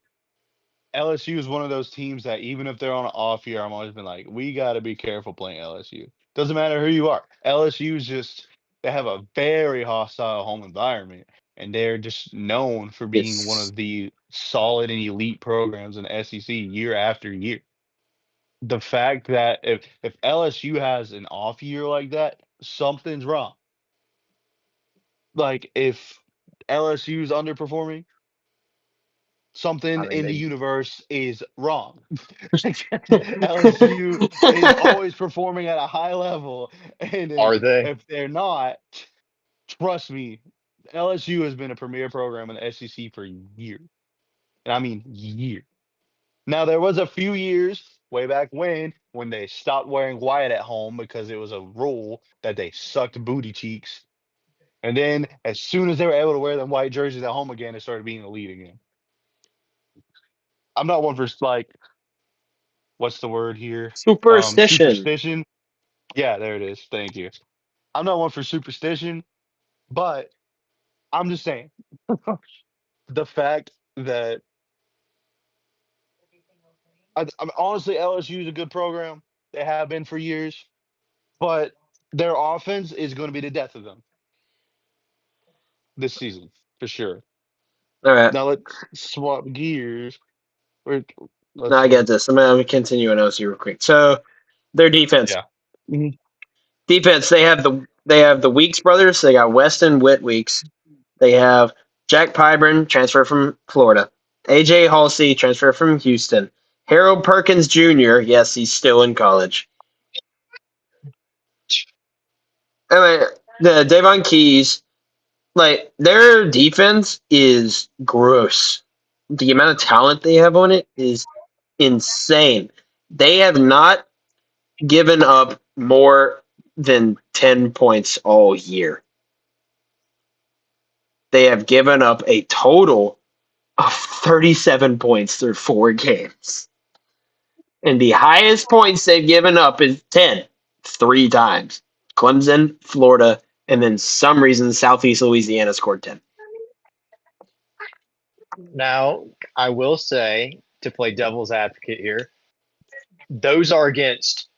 Speaker 3: LSU is one of those teams that even if they're on an off year, I'm always been like, we got to be careful playing LSU. Doesn't matter who you are. LSU is just, they have a very hostile home environment, and they're just known for being one
Speaker 1: It's
Speaker 3: of the solid and elite programs in the SEC year after year. The fact that if LSU has an off year like that, something's wrong. Like if LSU is underperforming, something
Speaker 4: I mean,
Speaker 3: in the
Speaker 4: they
Speaker 3: universe is wrong. LSU is always performing at a high level, and
Speaker 4: are they?
Speaker 3: if they're not, trust me, LSU has been a premier program in the SEC for years, and I mean years. Now there was a few years way back when they stopped wearing white at home because it was a rule that they sucked booty cheeks. And then as soon as they were able to wear them white jerseys at home again, it started being elite again. I'm not one for like what's the word here?
Speaker 1: Superstition.
Speaker 3: Superstition. Yeah, there it is. Thank you. I'm not one for superstition, but I'm just saying the fact that honestly LSU is a good program. They have been for years, but their offense is going to be the death of them this season for sure.
Speaker 1: All right.
Speaker 3: Now let's swap gears. Or
Speaker 1: Now
Speaker 3: let's
Speaker 1: I
Speaker 3: see.
Speaker 1: get this. I'm going to continue on OC real quick. So their defense.
Speaker 3: Yeah. Mhm.
Speaker 1: Defense, they have the Weeks brothers. They got Weston Witt Weeks. They have Jack Pyburn, transfer from Florida. AJ Halsey, transfer from Houston. Harold Perkins Jr., yes, he's still in college. I mean, the Davon Keys, like, their defense is gross. The amount of talent they have on it is insane. They have not given up more than 10 points all year. They have given up a total of 37 points through 4 games. And the highest points they've given up is 10, 3 times. Clemson, Florida, and then some reason Southeast Louisiana scored 10.
Speaker 4: Now, I will say, to play devil's advocate here, those are against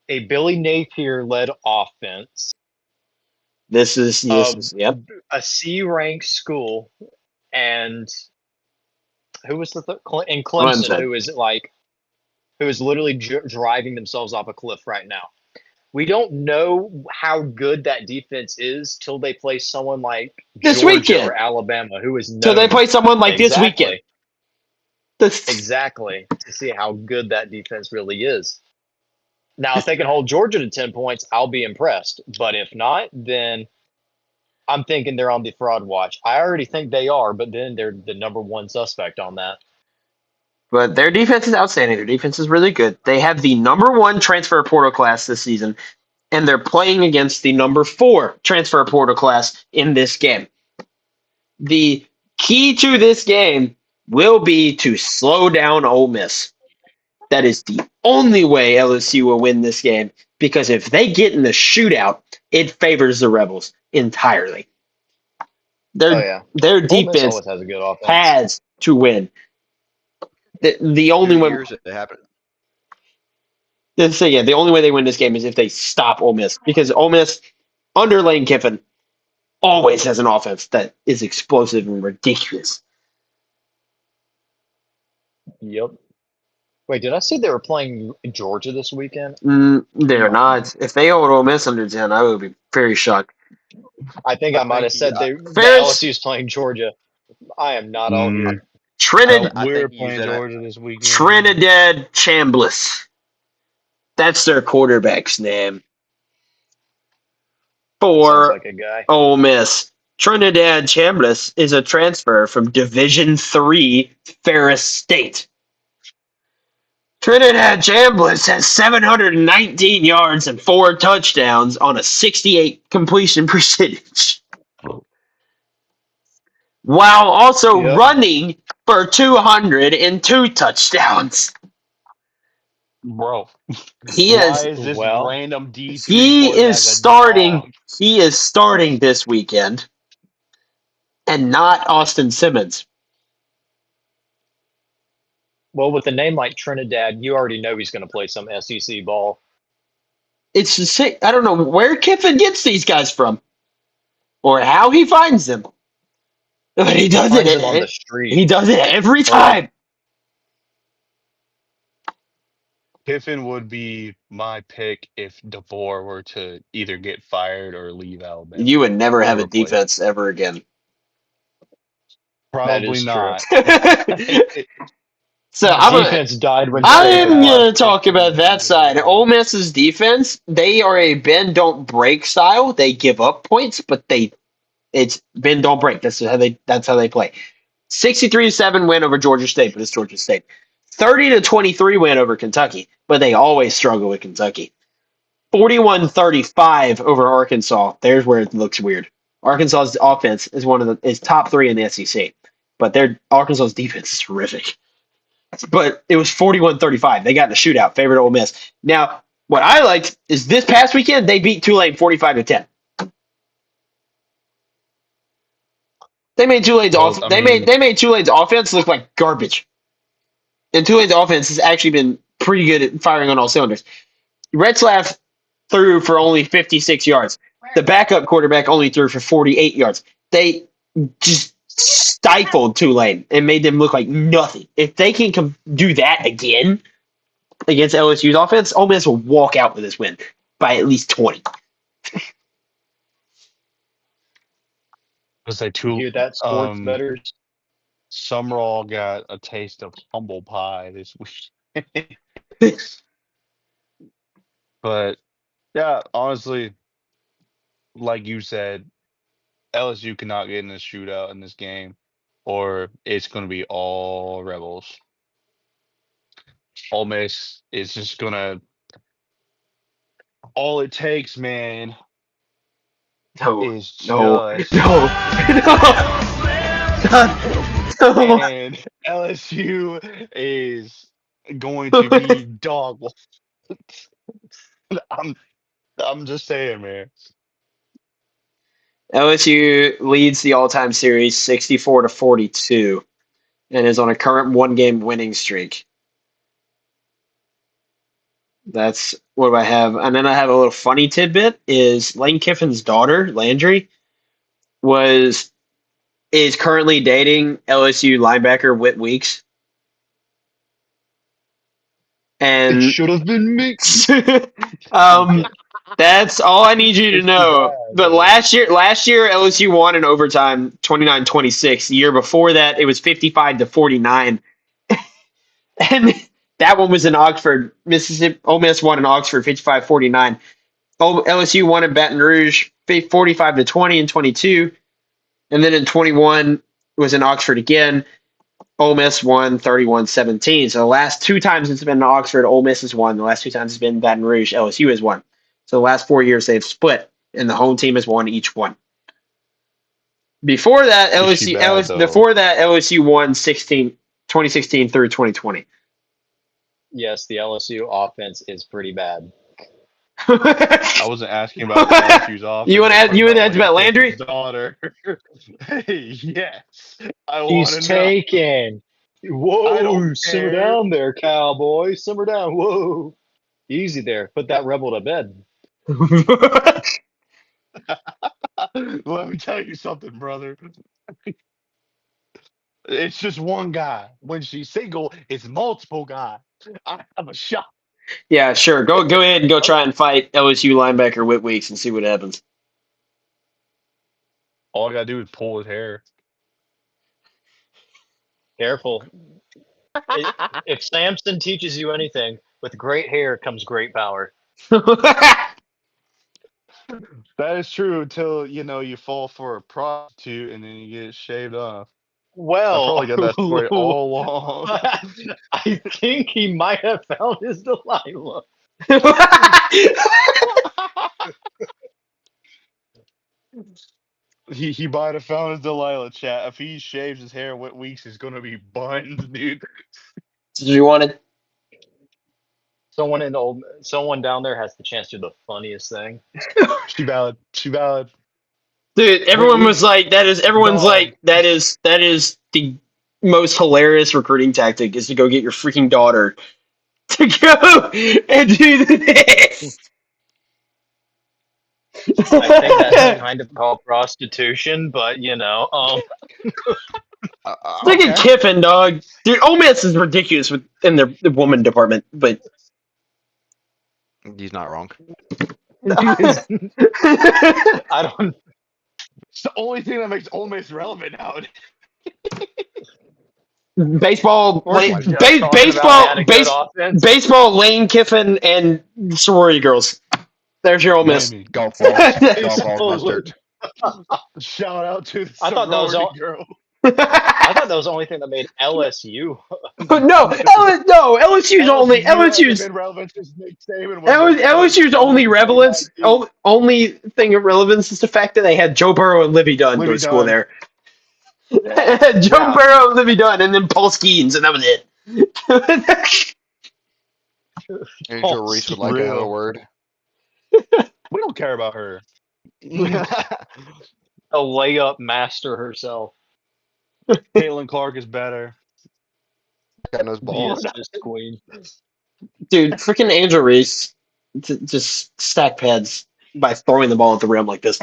Speaker 4: a Billy Napier led offense
Speaker 1: This
Speaker 4: of
Speaker 1: is, yep,
Speaker 4: a C ranked school, and who was in Clemson,
Speaker 1: Clemson.
Speaker 4: who is literally driving themselves off a cliff right now. We don't know how good that defense is till they play someone like
Speaker 1: This
Speaker 4: Georgia or
Speaker 1: weekend.
Speaker 4: Alabama, who is
Speaker 1: So they
Speaker 4: known
Speaker 1: play someone like this weekend.
Speaker 4: exactly,
Speaker 1: This,
Speaker 4: exactly to see how good that defense really is. Now, if they can hold Georgia to 10 points, I'll be impressed. But if not, then I'm thinking they're on the fraud watch. I already think they are, but then they're the number one suspect on that.
Speaker 1: but their defense is outstanding. Their defense is really good. They have the number one transfer portal class this season, and they're playing against the number 4 transfer portal class in this game. The key to this game will be to slow down Ole Miss. That is the only way LSU will win this game, because if they get in the shootout, it favors the Rebels entirely.
Speaker 4: Oh,
Speaker 1: Their
Speaker 4: yeah.
Speaker 1: their
Speaker 4: Ole Miss
Speaker 1: defense
Speaker 4: always has a good offense.
Speaker 1: has to win. The
Speaker 2: Few
Speaker 1: only way
Speaker 2: years it happened.
Speaker 1: the only way they win this game is if they stop Ole Miss, because Ole Miss under Lane Kiffin always has an offense that is explosive and ridiculous.
Speaker 4: Yep. Wait, did I see they were playing Georgia this weekend?
Speaker 1: They're not. If they hold Ole Miss under 10, I would be very shocked.
Speaker 4: I think I
Speaker 2: I
Speaker 4: might have
Speaker 2: think you.
Speaker 4: said the
Speaker 1: Ferris,
Speaker 4: LSU is playing Georgia. I am not all
Speaker 3: Mm,
Speaker 4: here.
Speaker 1: Trinidad,
Speaker 2: I
Speaker 3: we're
Speaker 2: think you
Speaker 3: playing
Speaker 2: said it.
Speaker 3: Georgia this weekend.
Speaker 1: Trinidad Chambliss. That's their quarterback's name
Speaker 4: Sounds
Speaker 1: for
Speaker 4: like a guy.
Speaker 1: Ole Miss. Trinidad Chambliss is a transfer from Division III Ferris State. Trinidad Chambliss has 719 yards and 4 touchdowns on a 68 completion percentage, while also
Speaker 4: Yep.
Speaker 1: running for 202 touchdowns.
Speaker 3: Bro,
Speaker 1: He
Speaker 3: why
Speaker 1: is
Speaker 3: is this
Speaker 4: Well,
Speaker 3: random D3
Speaker 1: he is
Speaker 3: quarterback a
Speaker 1: starting
Speaker 3: dog?
Speaker 1: he is starting this weekend, and not Austin Simmons.
Speaker 4: with a name like Trinidad, you already know he's going to play some SEC ball.
Speaker 1: It's just, I don't know where Kiffin gets these guys from or how he finds them, but he
Speaker 4: He
Speaker 1: does
Speaker 4: finds them on
Speaker 1: it.
Speaker 4: the street.
Speaker 1: He does it every
Speaker 4: Well,
Speaker 1: time.
Speaker 3: Kiffin would be my pick if DeBoer were to either get fired or leave Alabama
Speaker 1: You would never
Speaker 3: or
Speaker 1: have a
Speaker 3: replace.
Speaker 1: defense ever again.
Speaker 3: Probably
Speaker 4: is true.
Speaker 3: not.
Speaker 1: So
Speaker 3: The
Speaker 4: Defense died when Saban
Speaker 1: I'm
Speaker 3: bad.
Speaker 1: gonna
Speaker 4: left.
Speaker 1: talk about that side. Ole
Speaker 3: Yeah.
Speaker 1: Miss's defense, they are a bend don't break style. They give up points, but it's bend don't break. That's how they play. 63-7 win over Georgia State, but it's Georgia State. 30-23 win over Kentucky, but they always struggle with Kentucky. 41-35 over Arkansas. There's where it looks weird. Arkansas's offense is top 3 in the SEC, but their Arkansas's defense is horrific. But it was 41-35. They got in a shootout, favored Ole Miss. Now, what I liked is this past weekend they beat Tulane 45-10. They made Tulane's
Speaker 3: Well,
Speaker 1: off.
Speaker 3: I
Speaker 1: They made
Speaker 3: mean,
Speaker 1: they made Tulane's offense look like garbage. And Tulane's offense has actually been pretty good at firing on all cylinders. Retzlaff threw for only 56 yards. The backup quarterback only threw for 48 yards. They just stifled Tulane and made them look like nothing. If they can do that again against LSU's offense, Ole Miss will walk out with this win by at least 20.
Speaker 3: let's say
Speaker 4: You
Speaker 3: two.
Speaker 4: hear that, sports
Speaker 3: Um,
Speaker 4: bettors?
Speaker 3: Summerall got a taste of humble pie this week. But yeah, honestly, like you said, LSU cannot get in this shootout in this game, or it's going to be all rebels. Ole Miss is just gonna. All it takes, man,
Speaker 1: No,
Speaker 3: is
Speaker 1: no,
Speaker 3: just
Speaker 1: no, no, no.
Speaker 3: and LSU is going to be dog. I'm I'm just saying, man.
Speaker 1: LSU leads the all-time series 64-42 and is on a current one-game winning streak. That's what do I have? And then I have a little funny tidbit is Lane Kiffin's daughter, Landry, was is currently dating LSU linebacker Whit Weeks.
Speaker 4: It
Speaker 1: And
Speaker 4: should have been me.
Speaker 1: um that's all I need you to
Speaker 3: It's too
Speaker 1: know.
Speaker 3: bad,
Speaker 1: But
Speaker 3: though.
Speaker 1: last year LSU won in overtime 29-26. The year before that it was 55-49. And that one was in Oxford, Mississippi. Ole Miss won in Oxford 55-49. LSU won in Baton Rouge 45-20 and 22. And then in 21 was in Oxford again. Ole Miss won 31-17. So the last two times it's been in Oxford, Ole Miss has won. The last two times it's been in Baton Rouge, LSU has won. So the last 4 years they've split, and the home team has won each one. Before that,
Speaker 3: Is she
Speaker 1: LSU,
Speaker 3: bad though?
Speaker 1: before that, LSU won 2016 through 2020.
Speaker 4: Yes, the LSU offense is pretty bad.
Speaker 3: I wasn't asking about LSU's
Speaker 1: You
Speaker 3: offense.
Speaker 1: want
Speaker 3: I
Speaker 1: to
Speaker 3: was
Speaker 1: add?
Speaker 3: talking
Speaker 1: You want to
Speaker 3: about
Speaker 1: ask
Speaker 3: Lane
Speaker 1: about
Speaker 3: Kiffin's
Speaker 1: Landry?
Speaker 3: daughter. Yes, I want
Speaker 4: He's
Speaker 3: to know.
Speaker 4: taken.
Speaker 3: I don't
Speaker 4: Whoa, simmer
Speaker 3: care.
Speaker 4: down there, cowboy. Simmer down. Whoa. Easy there. Put that rebel to bed.
Speaker 3: Let me tell you something, brother. It's just one guy. When she's single, it's multiple guys. I have a shot.
Speaker 1: Yeah, sure. Go ahead and go try and fight LSU linebacker Whit Weeks and see what happens.
Speaker 3: All I gotta do is pull his hair.
Speaker 4: Careful. If Samson teaches you anything, with great hair comes great power.
Speaker 3: That is true until you fall for a prostitute and then you get shaved off. I
Speaker 4: Well,
Speaker 3: probably got that story all along.
Speaker 4: I think he might have found his Delilah.
Speaker 3: He might have found his Delilah chat. If he shaves his hair, what weeks is gonna be bunned, dude.
Speaker 1: Did you want to?
Speaker 4: Someone down there has the chance to do the funniest thing.
Speaker 3: She valid. She valid.
Speaker 1: Dude,
Speaker 3: Wait,
Speaker 1: everyone was
Speaker 3: weeks
Speaker 1: like, that is, everyone's
Speaker 3: dog.
Speaker 1: like, that is the most hilarious recruiting tactic is to go get your freaking daughter to go and do this.
Speaker 4: I think that's kind of called prostitution, but
Speaker 1: Look at
Speaker 3: Okay.
Speaker 1: Kiffin, dog. Dude, Ole Miss is ridiculous in the woman department, but
Speaker 2: He's not wrong.
Speaker 4: I don't.
Speaker 3: It's the only thing that makes Ole Miss relevant nowadays.
Speaker 1: Baseball,
Speaker 4: We're
Speaker 1: Lane,
Speaker 4: just talking about they had a good offense.
Speaker 1: baseball, Lane Kiffin, and sorority girls. There's your Ole Miss.
Speaker 3: Blamey.
Speaker 2: Golf balls. Golf
Speaker 4: Baseball,
Speaker 2: balls, mister.
Speaker 3: Shout out to the
Speaker 4: I thought that was
Speaker 3: sorority
Speaker 4: all.
Speaker 3: girl.
Speaker 4: I thought that was the only thing that made LSU.
Speaker 1: No, LSU's only
Speaker 3: LSU hasn't
Speaker 1: LSU's
Speaker 3: been relevant since Nick Saban was the coach
Speaker 1: LSU's only
Speaker 3: in
Speaker 1: relevance.
Speaker 3: 2019.
Speaker 1: Only thing of relevance is the fact that they had Joe Burrow and Livy Dunn go
Speaker 3: Livy
Speaker 1: to school
Speaker 3: Dunn.
Speaker 1: there.
Speaker 3: Yeah.
Speaker 1: Joe
Speaker 4: Yeah.
Speaker 1: Burrow and Livy Dunn, and then Paul Skeens, and that was it.
Speaker 2: Angel Reese would like to have a
Speaker 3: Real.
Speaker 2: word.
Speaker 3: We don't care about her.
Speaker 4: A layup master herself.
Speaker 3: Caitlin Clark is better.
Speaker 2: Got those
Speaker 4: The
Speaker 2: balls.
Speaker 4: assist queen.
Speaker 1: Dude, freaking Angel Reese just stack pads by throwing the ball at the rim like this.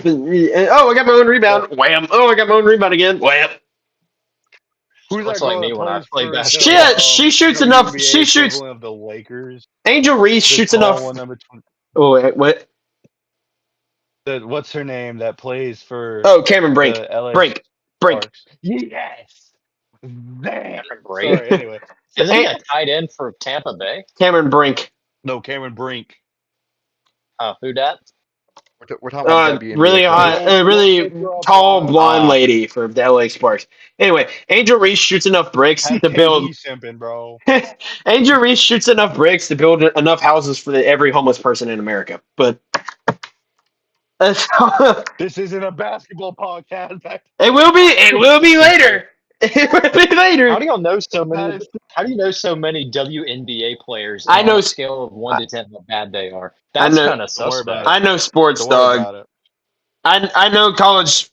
Speaker 1: Oh, I got my own rebound. Wham. Oh, I got my own rebound again. Wham.
Speaker 3: Who's
Speaker 4: Looks
Speaker 3: that
Speaker 4: like
Speaker 3: girl
Speaker 4: me
Speaker 3: that
Speaker 4: when I
Speaker 3: plays
Speaker 4: play
Speaker 3: for
Speaker 4: basketball.
Speaker 3: the
Speaker 1: She shoots enough.
Speaker 3: WNBA
Speaker 1: She shoots.
Speaker 3: equivalent of the Lakers?
Speaker 1: Angel Reese
Speaker 3: The
Speaker 1: shoots
Speaker 3: tall
Speaker 1: enough.
Speaker 3: one, number 20.
Speaker 1: Oh, wait, what?
Speaker 3: What's her name that plays for
Speaker 1: Oh, Cameron Brink.
Speaker 3: the LA
Speaker 1: Brink.
Speaker 3: Sparks? Yes. Damn.
Speaker 4: Cameron Brink.
Speaker 3: Sorry. Anyway,
Speaker 4: Isn't he a tight end for Tampa Bay?
Speaker 1: Cameron Brink.
Speaker 3: no, Cameron Brink.
Speaker 4: Who dat?
Speaker 2: We're talking about WNBA
Speaker 1: Really hot,
Speaker 2: players.
Speaker 1: really tall blonde lady for the LA Sparks. Anyway, Angel Reese shoots enough bricks
Speaker 3: Had
Speaker 1: to build.
Speaker 3: KD simping, bro.
Speaker 1: Angel Reese shoots enough bricks to build enough houses for every homeless person in America. But that's
Speaker 3: This isn't a basketball podcast.
Speaker 1: it will be. It will be later. It will be later.
Speaker 4: How do y'all know so
Speaker 3: That
Speaker 4: many?
Speaker 3: is-
Speaker 4: How do you know so many WNBA players?
Speaker 1: I
Speaker 4: And
Speaker 1: know
Speaker 4: on a
Speaker 1: s-
Speaker 4: scale of 1 to 10 how bad they are.
Speaker 1: I
Speaker 4: That's
Speaker 1: know-
Speaker 4: kind of
Speaker 3: Don't worry about
Speaker 4: suspect.
Speaker 1: I know sports,
Speaker 3: Don't worry
Speaker 1: dog.
Speaker 3: about it.
Speaker 1: I know college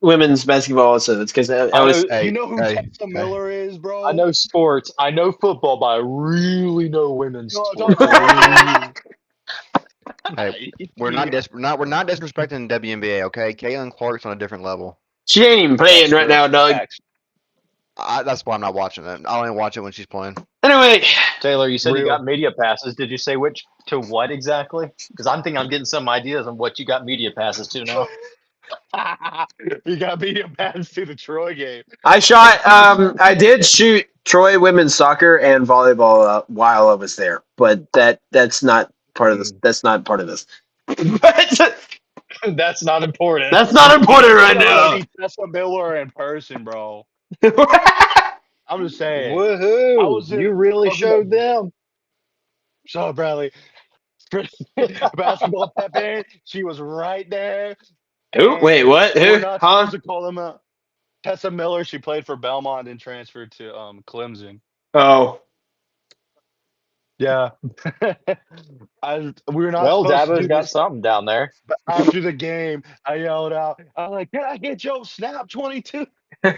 Speaker 1: women's basketball also. It's because I was.
Speaker 4: know-
Speaker 3: You know who
Speaker 2: Hey,
Speaker 3: Tessa Miller is, bro?
Speaker 4: I know sports. I know football, but I really know women's
Speaker 3: You know what
Speaker 4: sports.
Speaker 3: I'm talking
Speaker 2: Hey, we're not disrespecting WNBA, okay? Caitlin Clark's on a different level.
Speaker 1: She ain't even playing right now, dog.
Speaker 3: Facts.
Speaker 2: That's why I'm not watching it. I only watch it when she's playing.
Speaker 1: Anyway,
Speaker 4: Taylor, you said you
Speaker 3: Real.
Speaker 4: got media passes. Did you say which to what exactly? Because I'm thinking I'm getting some ideas on what you got media passes to now.
Speaker 3: You got me a pass to the Troy game.
Speaker 1: I shot. I did shoot Troy women's soccer and volleyball while I was there, but that's not part of this. That's not part of this. But
Speaker 4: That's not important.
Speaker 1: that's not important right
Speaker 3: You gotta
Speaker 1: now.
Speaker 3: see Tessa Miller in person, bro. I'm just saying.
Speaker 4: Woohoo!
Speaker 3: I was
Speaker 4: You really
Speaker 3: talking
Speaker 4: showed
Speaker 3: about-
Speaker 4: them.
Speaker 3: Shut up, Bradley. Basketball Pepe, she was right there.
Speaker 1: Who? Wait, what?
Speaker 3: We're
Speaker 1: Who?
Speaker 3: not
Speaker 1: Huh?
Speaker 3: supposed to call them out. Tessa Miller, she played for Belmont and transferred to Clemson.
Speaker 1: Oh,
Speaker 3: Yeah. We're not
Speaker 4: Well,
Speaker 3: supposed to
Speaker 4: Dabo's
Speaker 3: do
Speaker 4: got
Speaker 3: this.
Speaker 4: something down there.
Speaker 3: But after the game, I yelled out, I'm like, can I get Joe Snap 22?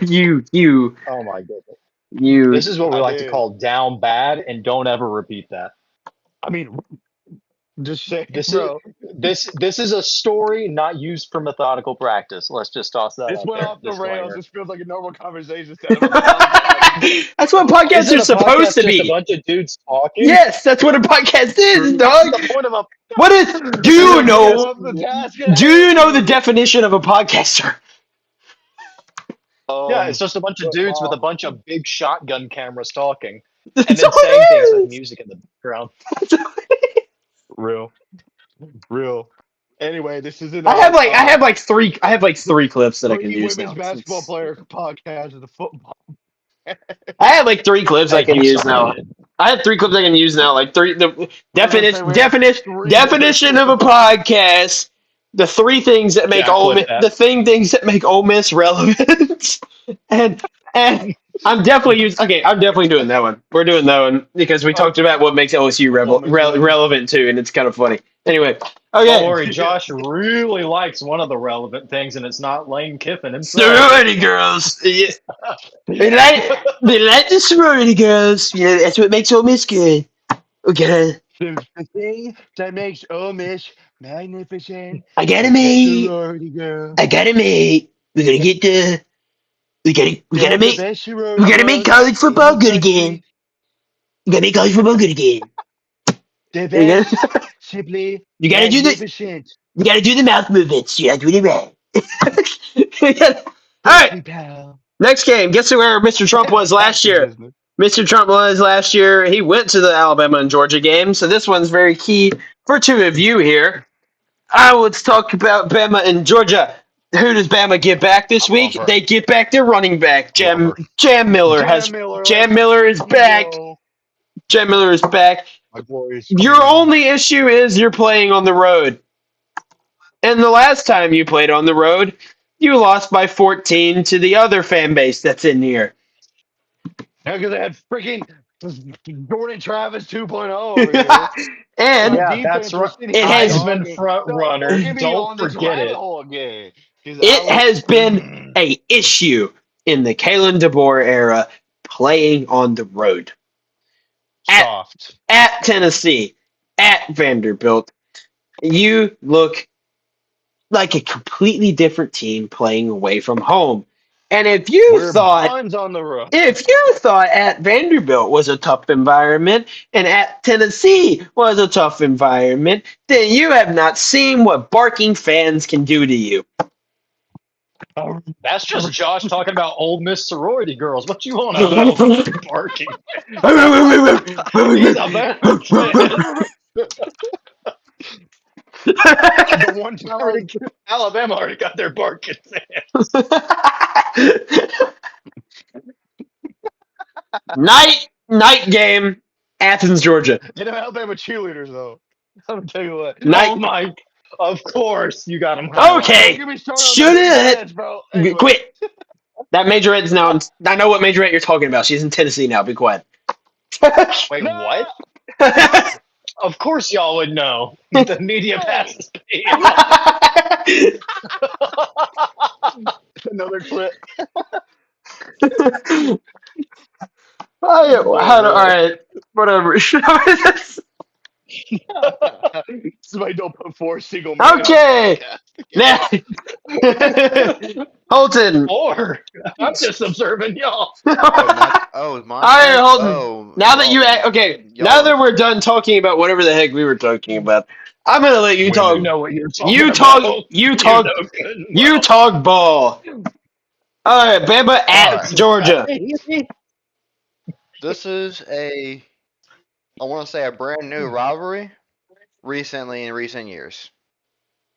Speaker 1: you.
Speaker 4: Oh my goodness.
Speaker 1: This
Speaker 4: This is what we
Speaker 3: I
Speaker 4: like
Speaker 3: did.
Speaker 4: to call down bad, and don't ever repeat that.
Speaker 3: I mean, just say,
Speaker 4: This
Speaker 3: bro.
Speaker 4: This is a story not used for methodical practice. Let's just toss that
Speaker 3: This
Speaker 4: out
Speaker 3: went
Speaker 4: there.
Speaker 3: off the rails.
Speaker 4: Disclaimer.
Speaker 3: This feels like a normal conversation instead of a podcast.
Speaker 1: That's what podcasts
Speaker 4: Isn't
Speaker 1: are
Speaker 4: a
Speaker 1: supposed
Speaker 4: podcast
Speaker 1: to
Speaker 4: just a
Speaker 1: be.
Speaker 4: bunch of dudes talking?
Speaker 1: Yes, that's what a podcast is,
Speaker 4: That's
Speaker 1: dog.
Speaker 4: the point of a.
Speaker 1: What is? Do you know?
Speaker 3: Of the task at
Speaker 1: Do you
Speaker 3: hand,
Speaker 1: know the
Speaker 3: dude.
Speaker 1: definition of a podcaster?
Speaker 4: Yeah, it's just a bunch of dudes with a
Speaker 3: wow.
Speaker 4: bunch of big shotgun cameras talking, and then saying things with music in the background.
Speaker 3: Real. Anyway, this isn't.
Speaker 1: I have like three clips that I can use
Speaker 3: women's
Speaker 1: now.
Speaker 3: basketball player podcast of the football.
Speaker 1: I have like three clips I
Speaker 4: Hey,
Speaker 1: can
Speaker 4: you
Speaker 1: use now.
Speaker 4: submitted.
Speaker 1: I have three clips I can use now. Like three the
Speaker 3: gonna say we have three
Speaker 1: definition of a podcast. The three things that make
Speaker 4: Yeah,
Speaker 1: Ole
Speaker 4: clip
Speaker 1: Miss,
Speaker 4: that.
Speaker 1: things that make Ole Miss relevant. and I'm definitely doing that one. We're doing that one because we talked about what makes LSU relevant too, and it's kind of funny. Anyway,
Speaker 4: Don't
Speaker 1: okay.
Speaker 4: worry, Josh really likes one of the relevant things, and it's not Lane Kiffin himself.
Speaker 1: Sorority girls. Yeah. They like the sorority girls. Yeah, that's what makes Ole Miss good. Okay.
Speaker 3: The thing that makes Ole Miss magnificent.
Speaker 1: I gotta
Speaker 3: is the
Speaker 1: make.
Speaker 3: sorority girl.
Speaker 1: I gotta make. We're gonna get the. We gotta
Speaker 3: They're the
Speaker 1: make.
Speaker 3: best sorority
Speaker 1: We gotta make
Speaker 3: girls
Speaker 1: college football
Speaker 3: in the
Speaker 1: good again.
Speaker 3: country.
Speaker 1: We gotta make college football good again.
Speaker 3: The
Speaker 1: You
Speaker 3: best,
Speaker 1: gotta,
Speaker 3: simply
Speaker 1: you gotta do the.
Speaker 3: magnificent.
Speaker 1: You gotta do the mouth movements. You gotta do it right. All
Speaker 3: Thank
Speaker 1: right.
Speaker 3: you, pal.
Speaker 1: Next game. Guess where Mr. Trump was
Speaker 3: Back
Speaker 1: last
Speaker 3: to
Speaker 1: year?
Speaker 3: business.
Speaker 1: Mr. Trump was last year. He went to the Alabama and Georgia game, so this one's very key for two of you here. Let's talk about Bama and Georgia. Who does Bama get back this
Speaker 2: I'm going
Speaker 1: week? They
Speaker 2: first.
Speaker 1: get back their running back.
Speaker 2: I'm going first.
Speaker 1: Jam Miller
Speaker 3: Jam
Speaker 1: has
Speaker 3: Miller,
Speaker 1: Jam
Speaker 3: let's
Speaker 1: Miller is back.
Speaker 3: go.
Speaker 1: Jam Miller is back.
Speaker 3: My glorious
Speaker 1: Your
Speaker 3: queen.
Speaker 1: only issue is you're playing on the road. And the last time you played on the road, you lost by 14 to the other fan base that's in here.
Speaker 3: Yeah, because they had freaking Jordan Travis 2.0 over here. And our
Speaker 1: And
Speaker 4: Yeah, that's
Speaker 3: defense
Speaker 4: right.
Speaker 3: was sitting
Speaker 1: it
Speaker 3: here
Speaker 1: has
Speaker 4: Heisman
Speaker 3: dogging.
Speaker 4: front
Speaker 3: So
Speaker 4: runner.
Speaker 3: look at me
Speaker 4: Don't
Speaker 3: on this
Speaker 4: forget
Speaker 3: rabbit
Speaker 4: it.
Speaker 3: hole again. Because I
Speaker 1: it
Speaker 3: was
Speaker 1: has been a issue in the Kalen DeBoer era playing on the road. At
Speaker 3: soft.
Speaker 1: at Tennessee, at Vanderbilt, you look like a completely different team playing away from home. And
Speaker 3: We're buns on the road.
Speaker 1: if you thought at Vanderbilt was a tough environment and at Tennessee was a tough environment, then you have not seen what barking fans can do to you.
Speaker 4: That's just Josh talking about Old Miss sorority girls. What you want to know? Barking. He's a Bama fan.
Speaker 3: The one time I
Speaker 4: Alabama already got their barking fans.
Speaker 1: night game, Athens, Georgia.
Speaker 3: get them Alabama cheerleaders though. I'm tell you what.
Speaker 1: Night.
Speaker 4: Oh my! Of course, you got them
Speaker 3: Don't
Speaker 4: highlighted.
Speaker 1: Okay,
Speaker 3: get me started on the
Speaker 1: should it
Speaker 3: majorettes, bro. Anyway.
Speaker 1: quit? That majorette is now. I know what majorette you're talking about. She's in Tennessee now. Be quiet.
Speaker 4: Wait,
Speaker 3: No!
Speaker 4: what? Of course, y'all would know. The media
Speaker 3: Hey!
Speaker 4: passes pay y'all.
Speaker 3: Another clip.
Speaker 1: All
Speaker 3: Oh man.
Speaker 1: right, whatever.
Speaker 3: Somebody don't put four single men on
Speaker 1: Okay,
Speaker 3: podcast.
Speaker 1: now, Holton.
Speaker 4: Or I'm just observing y'all.
Speaker 2: It's my
Speaker 1: All right,
Speaker 2: turn.
Speaker 1: Holton.
Speaker 2: Oh,
Speaker 1: Now that now
Speaker 2: y'all.
Speaker 1: that we're done talking about whatever the heck we were talking about, I'm gonna let you
Speaker 4: You
Speaker 1: talk.
Speaker 3: Women.
Speaker 4: know what you're talking
Speaker 1: You
Speaker 4: about.
Speaker 1: talk. You
Speaker 4: You
Speaker 1: talk.
Speaker 4: know good and
Speaker 1: You
Speaker 4: well.
Speaker 1: talk ball. All right, Bama
Speaker 2: All
Speaker 1: at
Speaker 2: right.
Speaker 4: That's
Speaker 1: Georgia.
Speaker 4: right.
Speaker 2: This is I want to say a brand new rivalry recently in recent years.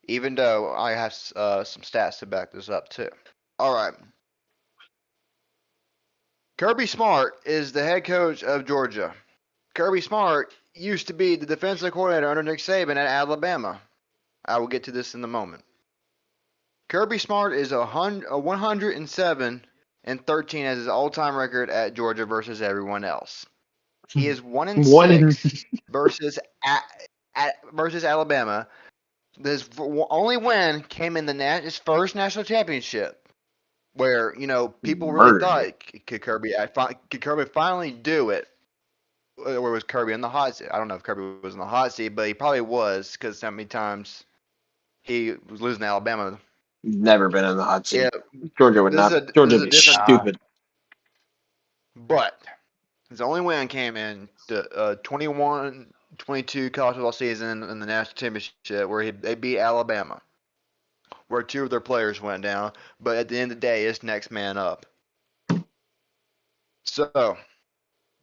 Speaker 2: Even though I have some stats to back this up too. All right. Kirby Smart is the head coach of Georgia. Kirby Smart used to be the defensive coordinator under Nick Saban at Alabama. I will get to this in a moment. Kirby Smart is 107 and 13 as his all-time record at Georgia versus everyone else. He is 1 and
Speaker 1: One in
Speaker 2: 6 versus versus Alabama. His only win came in his first national championship, where people really
Speaker 1: murder.
Speaker 2: thought could Kirby finally do it. Or was Kirby in the hot seat? I don't know if Kirby was in the hot seat, but he probably was because how many times he was losing to Alabama.
Speaker 1: Never been in the hot seat.
Speaker 2: Yeah,
Speaker 1: Georgia would
Speaker 2: this is
Speaker 1: not.
Speaker 2: a this
Speaker 1: Georgia
Speaker 2: is
Speaker 1: would
Speaker 2: a
Speaker 1: be
Speaker 2: different.
Speaker 1: stupid.
Speaker 2: But his only win came in the 21-22 college football season in the national championship, where they beat Alabama, where two of their players went down. But at the end of the day, it's next man up. So,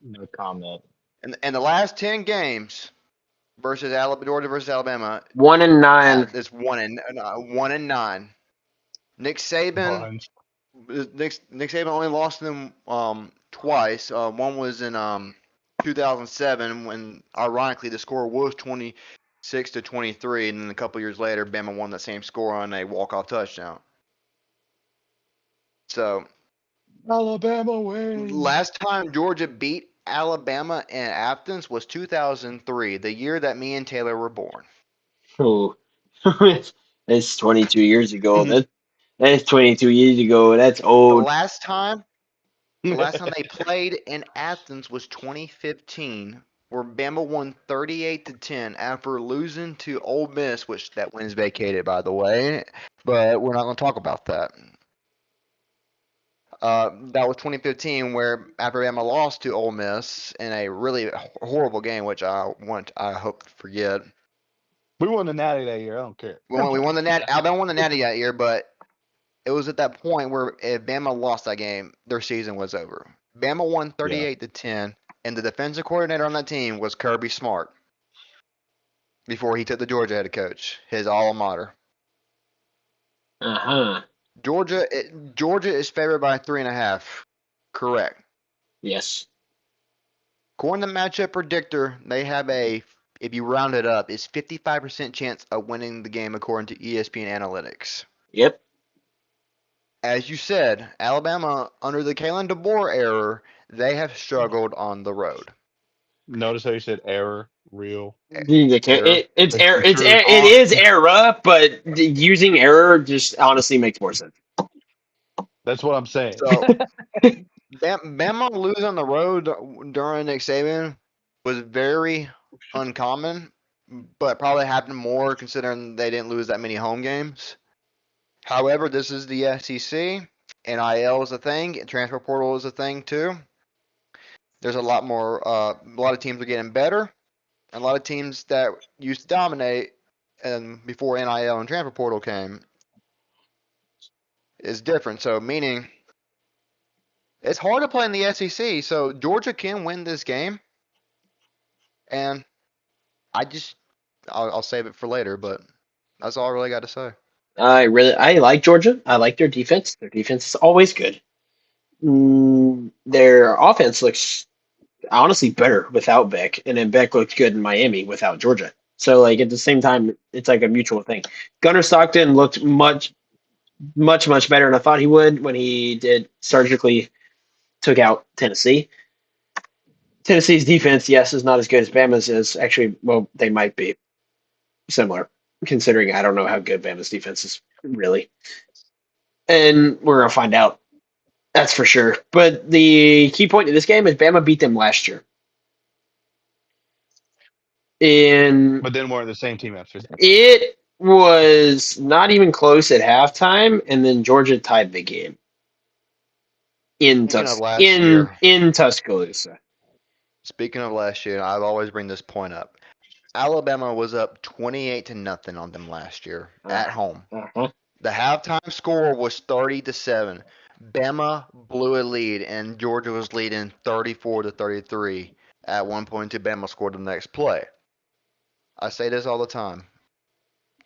Speaker 4: No comment.
Speaker 2: in the last 10 games versus Georgia versus Alabama,
Speaker 1: 1-9.
Speaker 2: it's 1-9. Nick Saban
Speaker 3: Buns.
Speaker 2: Nick Saban only lost to them twice. One was in 2007 when, ironically, the score was 26-23, and then a couple years later, Bama won the same score on a walk-off touchdown. So,
Speaker 3: Alabama wins.
Speaker 2: last time Georgia beat Alabama in Athens was 2003, the year that me and Taylor were born.
Speaker 1: Oh, that's 22 years ago. That's 22 years ago. That's
Speaker 2: The
Speaker 1: old.
Speaker 2: last time The last time they played in Athens was 2015, where Bama won 38-10 after losing to Ole Miss, which that win is vacated, by the way. But we're not going to talk about that. That was 2015, where after Bama lost to Ole Miss in a really horrible game, which I hope to forget.
Speaker 3: We won the Natty that year. I don't care.
Speaker 2: We won the Natty. Alabama won the Natty that year, but it was at that point where if Bama lost that game, their season was over. Bama won
Speaker 3: Yeah.
Speaker 2: 38-10, and the defensive coordinator on that team was Kirby Smart before he took the Georgia head coach, his alma mater.
Speaker 1: Uh-huh.
Speaker 2: Georgia is favored by 3.5. Correct.
Speaker 1: Yes.
Speaker 2: According to Matchup Predictor, they have if you round it up, is 55% chance of winning the game according to ESPN Analytics.
Speaker 1: Yep.
Speaker 2: As you said, Alabama, under the Kalen DeBoer era, they have struggled on the road.
Speaker 3: Notice how you said error, real.
Speaker 2: Error.
Speaker 1: It's
Speaker 3: It's
Speaker 1: error.
Speaker 3: the truth.
Speaker 1: It is error, but using error just honestly makes more sense.
Speaker 3: That's what I'm saying.
Speaker 2: So, Bama losing on the road during Nick Saban was very uncommon, but probably happened more considering they didn't lose that many home games. However, this is the SEC. NIL is a thing. Transfer portal is a thing too. There's a lot more. A lot of teams are getting better. A lot of teams that used to dominate, and before NIL and transfer portal came, is different. So meaning it's hard to play in the SEC. So Georgia can win this game, and I just I'll save it for later. But that's all I really got to say.
Speaker 1: I like Georgia. I like their defense. Their defense is always good. Their offense looks honestly better without Beck, and then Beck looked good in Miami without Georgia. So like at the same time, it's like a mutual thing. Gunnar Stockton looked much better than I thought he would when he did surgically took out Tennessee. Tennessee's defense, yes, is not as good as Bama's is. Actually, well, they might be similar, considering I don't know how good Bama's defense is really. And we're gonna find out. That's for sure. But the key point in this game is Bama beat them last year. In
Speaker 3: But then we're the same team after that.
Speaker 1: It was not even close at halftime, and then Georgia tied the game
Speaker 2: Speaking of last year,
Speaker 1: In Tuscaloosa.
Speaker 2: I've always bring this point up. Alabama was up 28-0 on them last year at home.
Speaker 1: Uh-huh.
Speaker 2: The halftime score was 30-7. Bama blew a lead, and Georgia was leading 34-33. At one point, Bama scored the next play. I say this all the time.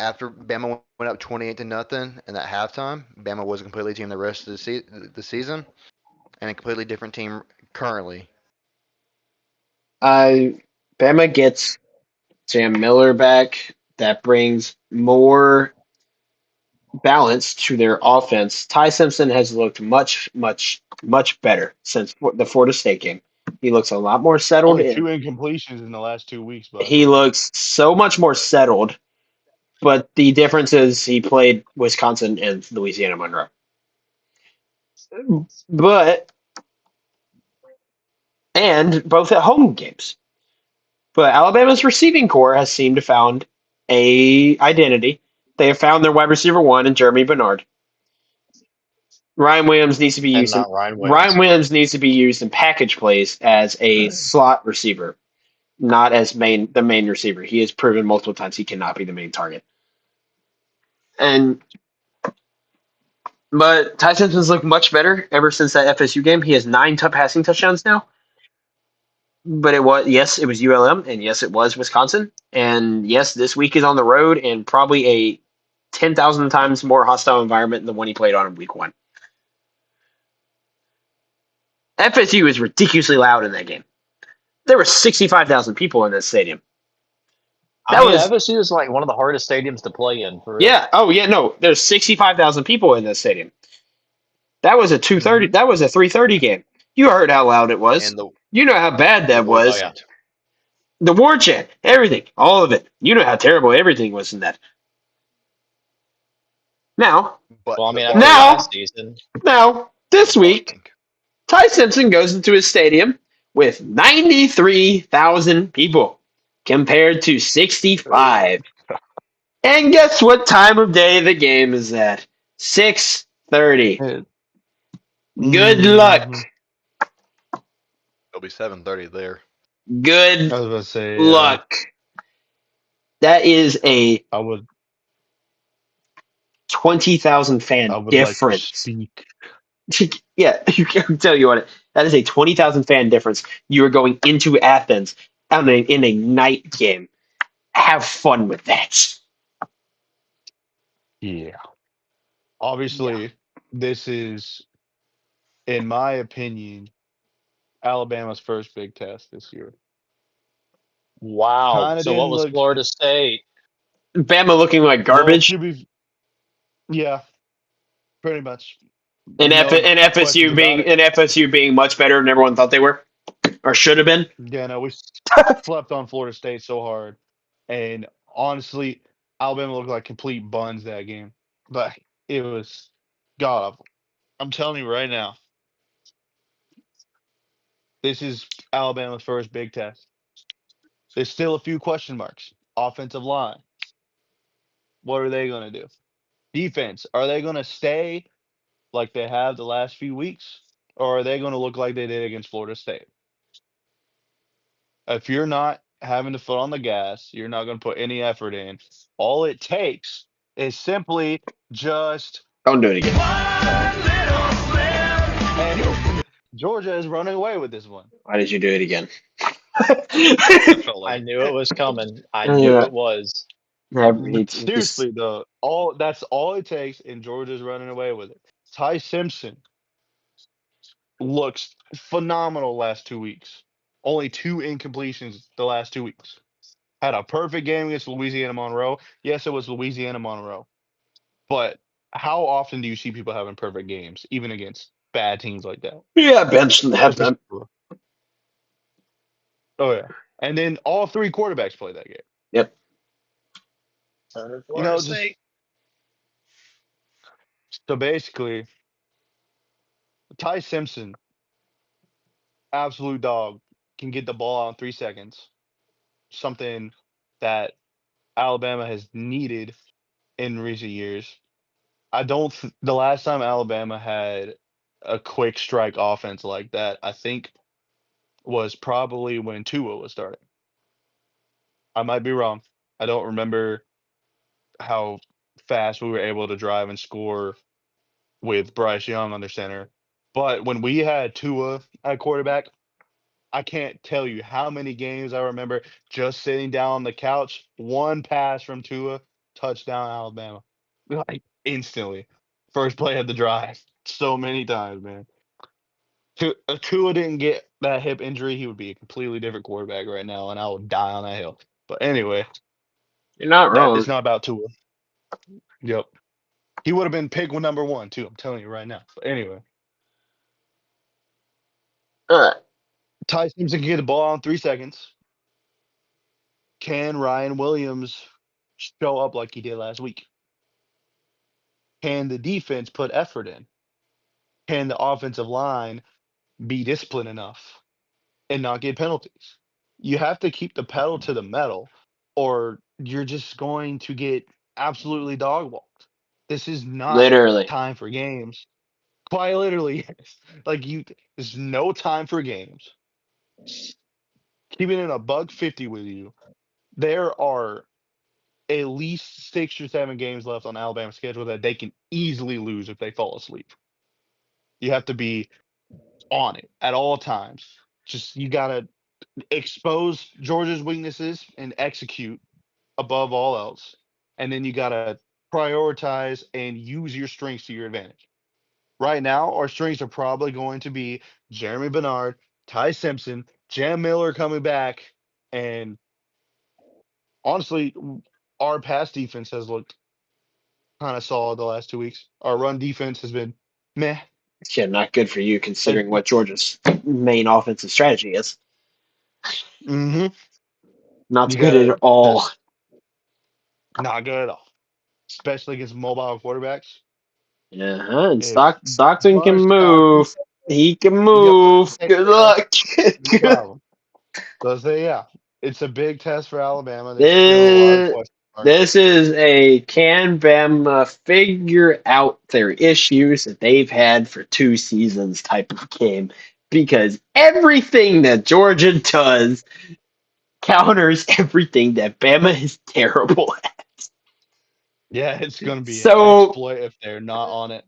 Speaker 2: After Bama went up 28-0 in that halftime, Bama was a completely team the rest of the season, and a completely different team currently.
Speaker 1: Bama gets Sam Miller back. That brings more balance to their offense. Ty Simpson has looked much better since the Florida State game. He looks a lot more settled
Speaker 3: Only
Speaker 1: in.
Speaker 3: 2 incompletions in the last 2 weeks, by the
Speaker 1: He
Speaker 3: way.
Speaker 1: looks so much more settled, but the difference is he played Wisconsin and Louisiana Monroe. But and both at home games. But Alabama's receiving core has seemed to found a identity. They have found their wide receiver one in Jeremy Bernard. Ryan Williams needs to be
Speaker 4: And
Speaker 1: used in
Speaker 4: not Ryan
Speaker 1: Ryan
Speaker 4: Williams.
Speaker 1: Williams needs to be used in package plays as a slot receiver, not as the main receiver. He has proven multiple times he cannot be the main target. And but Ty Simpson's looked much better ever since that FSU game. He has 9 passing touchdowns now. But it was ULM, and yes, it was Wisconsin, and yes, this week is on the road and probably a 10,000 times more hostile environment than the one he played on in week 1. FSU is ridiculously loud in that game. There were 65,000 people in this stadium.
Speaker 4: I mean, FSU is like one of the hardest stadiums to play in, for real.
Speaker 1: Yeah. Oh yeah. No, there's 65,000 people in this stadium. That was a 2:30. That was a 3:30 game. You heard how loud it was.
Speaker 2: And
Speaker 1: You know how bad that
Speaker 2: war
Speaker 1: was.
Speaker 4: yeah.
Speaker 1: The war chant, everything, all of it. You know how terrible everything was in that. Now,
Speaker 2: but
Speaker 4: Well, I mean,
Speaker 2: the
Speaker 4: after
Speaker 2: bar-
Speaker 1: Now-
Speaker 4: last season,
Speaker 1: this
Speaker 2: the
Speaker 1: week,
Speaker 2: barking.
Speaker 1: Ty Simpson goes into his stadium with 93,000 people compared to 65. And guess what time of day the game is at? 6:30. Good luck.
Speaker 2: It'll be 7:30 there.
Speaker 1: Good
Speaker 3: I was about to say,
Speaker 1: luck. That is a
Speaker 3: I would.
Speaker 1: 20,000
Speaker 3: I
Speaker 1: fan
Speaker 3: would like to
Speaker 1: difference.
Speaker 3: speak.
Speaker 1: Yeah, I'll tell you what, that is a 20,000 fan difference. You are going into Athens in a night game. Have fun with that.
Speaker 3: Yeah.
Speaker 1: Yeah.
Speaker 3: Obviously, this is, in my opinion, Alabama's first big test this year.
Speaker 4: Wow.
Speaker 3: Kind of
Speaker 4: So what
Speaker 3: didn't
Speaker 4: was
Speaker 3: look
Speaker 4: Florida State?
Speaker 1: Bama looking like
Speaker 3: well.
Speaker 1: garbage,
Speaker 3: Yeah, pretty much.
Speaker 1: and
Speaker 3: No questions about it.
Speaker 1: FSU being much better than everyone thought they were or should have been.
Speaker 3: Yeah, no, we slept on Florida State so hard, and honestly, Alabama looked like complete buns that game. But it was god awful. I'm telling you right now, this is Alabama's first big test. There's still a few question marks. Offensive line, what are they going to do? Defense, are they going to stay like they have the last few weeks, or are they going to look like they did against Florida State? If you're not having to foot on the gas, you're not going to put any effort in. All it takes is simply just
Speaker 1: Don't do it again.
Speaker 3: and Georgia is running away with this one.
Speaker 1: Why did you do it again?
Speaker 2: I felt like
Speaker 4: I
Speaker 2: it.
Speaker 4: knew it was coming. I knew
Speaker 1: Yeah,
Speaker 4: it was.
Speaker 1: he's
Speaker 3: Seriously though, that's all it takes, and Georgia's running away with it. Ty Simpson looks phenomenal last 2 weeks. Only 2 incompletions the last 2 weeks. Had a perfect game against Louisiana Monroe. Yes, it was Louisiana Monroe. But how often do you see people having perfect games, even against bad teams like that?
Speaker 1: yeah benched in the halftime.
Speaker 3: Especially- Oh yeah. And then all three quarterbacks play that game.
Speaker 1: Yep.
Speaker 4: So did
Speaker 3: You
Speaker 4: Florida
Speaker 3: know, just
Speaker 4: State.
Speaker 3: so basically, Ty Simpson, absolute dog, can get the ball out in 3 seconds. Something that Alabama has needed in recent years. I don't. The last time Alabama had a quick strike offense like that, I think, was probably when Tua was starting. I might be wrong. I don't remember how fast we were able to drive and score with Bryce Young under center. But when we had Tua at quarterback, I can't tell you how many games I remember just sitting down on the couch, one pass from Tua, touchdown Alabama. Like instantly. First play of the drive. So many times, man. If Tua didn't get that hip injury, he would be a completely different quarterback right now, and I would die on that hill. But anyway,
Speaker 1: You're not
Speaker 3: that
Speaker 1: wrong.
Speaker 3: it's not about Tua. Yep. He would have been pick number one, too. I'm telling you right now. But anyway,
Speaker 1: All right.
Speaker 3: Ty Simpson can get the ball in 3 seconds. Can Ryan Williams show up like he did last week? Can the defense put effort in? Can the offensive line be disciplined enough and not get penalties? You have to keep the pedal to the metal, or you're just going to get absolutely dog walked. This is not
Speaker 1: Literally.
Speaker 3: time for games. Quite literally, yes. Like there's no time for games. Keeping it a bug 50 with you. There are at least 6 or 7 games left on Alabama's schedule that they can easily lose if they fall asleep. You have to be on it at all times. Just you gotta expose Georgia's weaknesses and execute above all else. And then you gotta prioritize and use your strengths to your advantage. Right now, our strengths are probably going to be Jeremy Bernard, Ty Simpson, Jam Miller coming back, and honestly, our pass defense has looked kind of solid the last 2 weeks. Our run defense has been meh.
Speaker 1: Yeah, not good for you
Speaker 3: And
Speaker 1: considering what Georgia's main offensive strategy is.
Speaker 3: hmm
Speaker 1: Not
Speaker 3: you
Speaker 1: good at
Speaker 3: gotta
Speaker 1: all.
Speaker 3: just not good at all, especially against mobile quarterbacks.
Speaker 1: Uh-huh. And
Speaker 3: If
Speaker 1: Stockton can
Speaker 3: Gunnar Stockton,
Speaker 1: move. He can
Speaker 3: yep,
Speaker 1: move.
Speaker 3: take
Speaker 1: Good
Speaker 3: care,
Speaker 1: luck.
Speaker 3: no problem. So say yeah, it's a big test for Alabama. There's still a lot of
Speaker 1: this,
Speaker 3: question marks.
Speaker 1: this is a can Bama figure out their issues that they've had for 2 seasons type of game because everything that Georgia does counters everything that Bama is terrible at.
Speaker 3: Yeah, it's gonna be an
Speaker 1: So
Speaker 3: exploit if they're not on it.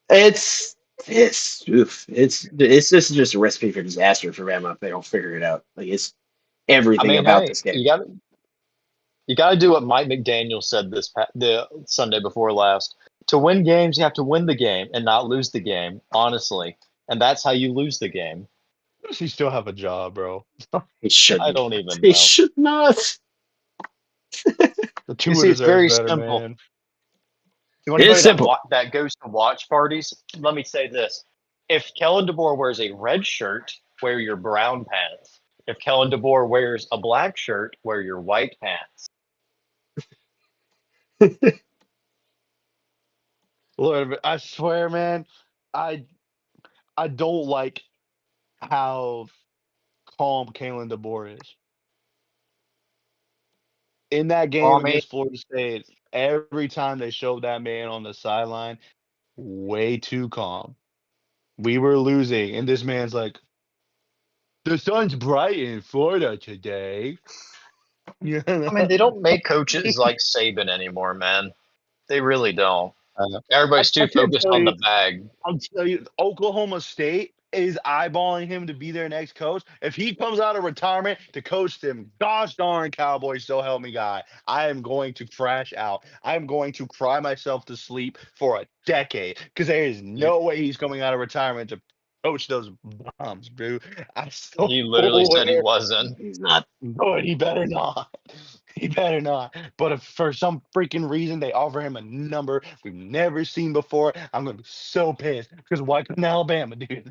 Speaker 1: it's this is just a recipe for disaster for Bama if they don't figure it out. Like it's
Speaker 4: I
Speaker 1: everything
Speaker 4: mean,
Speaker 1: about
Speaker 4: hey,
Speaker 1: this game.
Speaker 4: you got to do what Mike McDaniel said the Sunday before last. To win games, you have to win the game and not lose the game. Honestly, and that's how you lose the game.
Speaker 3: Does he still have a job, bro?
Speaker 1: He
Speaker 4: I
Speaker 1: shouldn't.
Speaker 4: don't even
Speaker 1: He
Speaker 4: know.
Speaker 1: should not.
Speaker 3: The
Speaker 4: You
Speaker 3: Tua
Speaker 4: see, it's
Speaker 3: deserves
Speaker 4: very
Speaker 3: better,
Speaker 4: simple.
Speaker 3: man.
Speaker 4: To
Speaker 1: It is
Speaker 4: anybody
Speaker 1: simple.
Speaker 4: that goes to watch parties, let me say this: if Kellen DeBoer wears a red shirt, wear your brown pants. If Kellen DeBoer wears a black shirt, wear your white pants.
Speaker 3: Lord, I swear, man, I I don't like how calm Kalen DeBoer is. In that
Speaker 4: Well,
Speaker 3: game
Speaker 4: I mean,
Speaker 3: against Florida State, every time they showed that man on the sideline, way too calm. We were losing, and this man's like, "The sun's bright in Florida today." You know?
Speaker 4: they don't make coaches like Saban anymore, man. They really don't. Everybody's
Speaker 3: I
Speaker 4: too
Speaker 3: can't
Speaker 4: focused
Speaker 3: tell
Speaker 4: on
Speaker 3: you.
Speaker 4: the bag.
Speaker 3: I'll tell you, Oklahoma State is eyeballing him to be their next coach. If he comes out of retirement to coach them, gosh darn Cowboys, so help me God, I am going to crash out. I am going to cry myself to sleep for a decade because there is
Speaker 4: You,
Speaker 3: no way he's coming out of retirement to coach those bombs, bro. I
Speaker 4: he literally said he
Speaker 3: swear.
Speaker 4: wasn't.
Speaker 1: He's not.
Speaker 3: But he better not. He better not. But if for some freaking reason they offer him a number we've never seen before, I'm gonna be so pissed. Because why couldn't Alabama do it?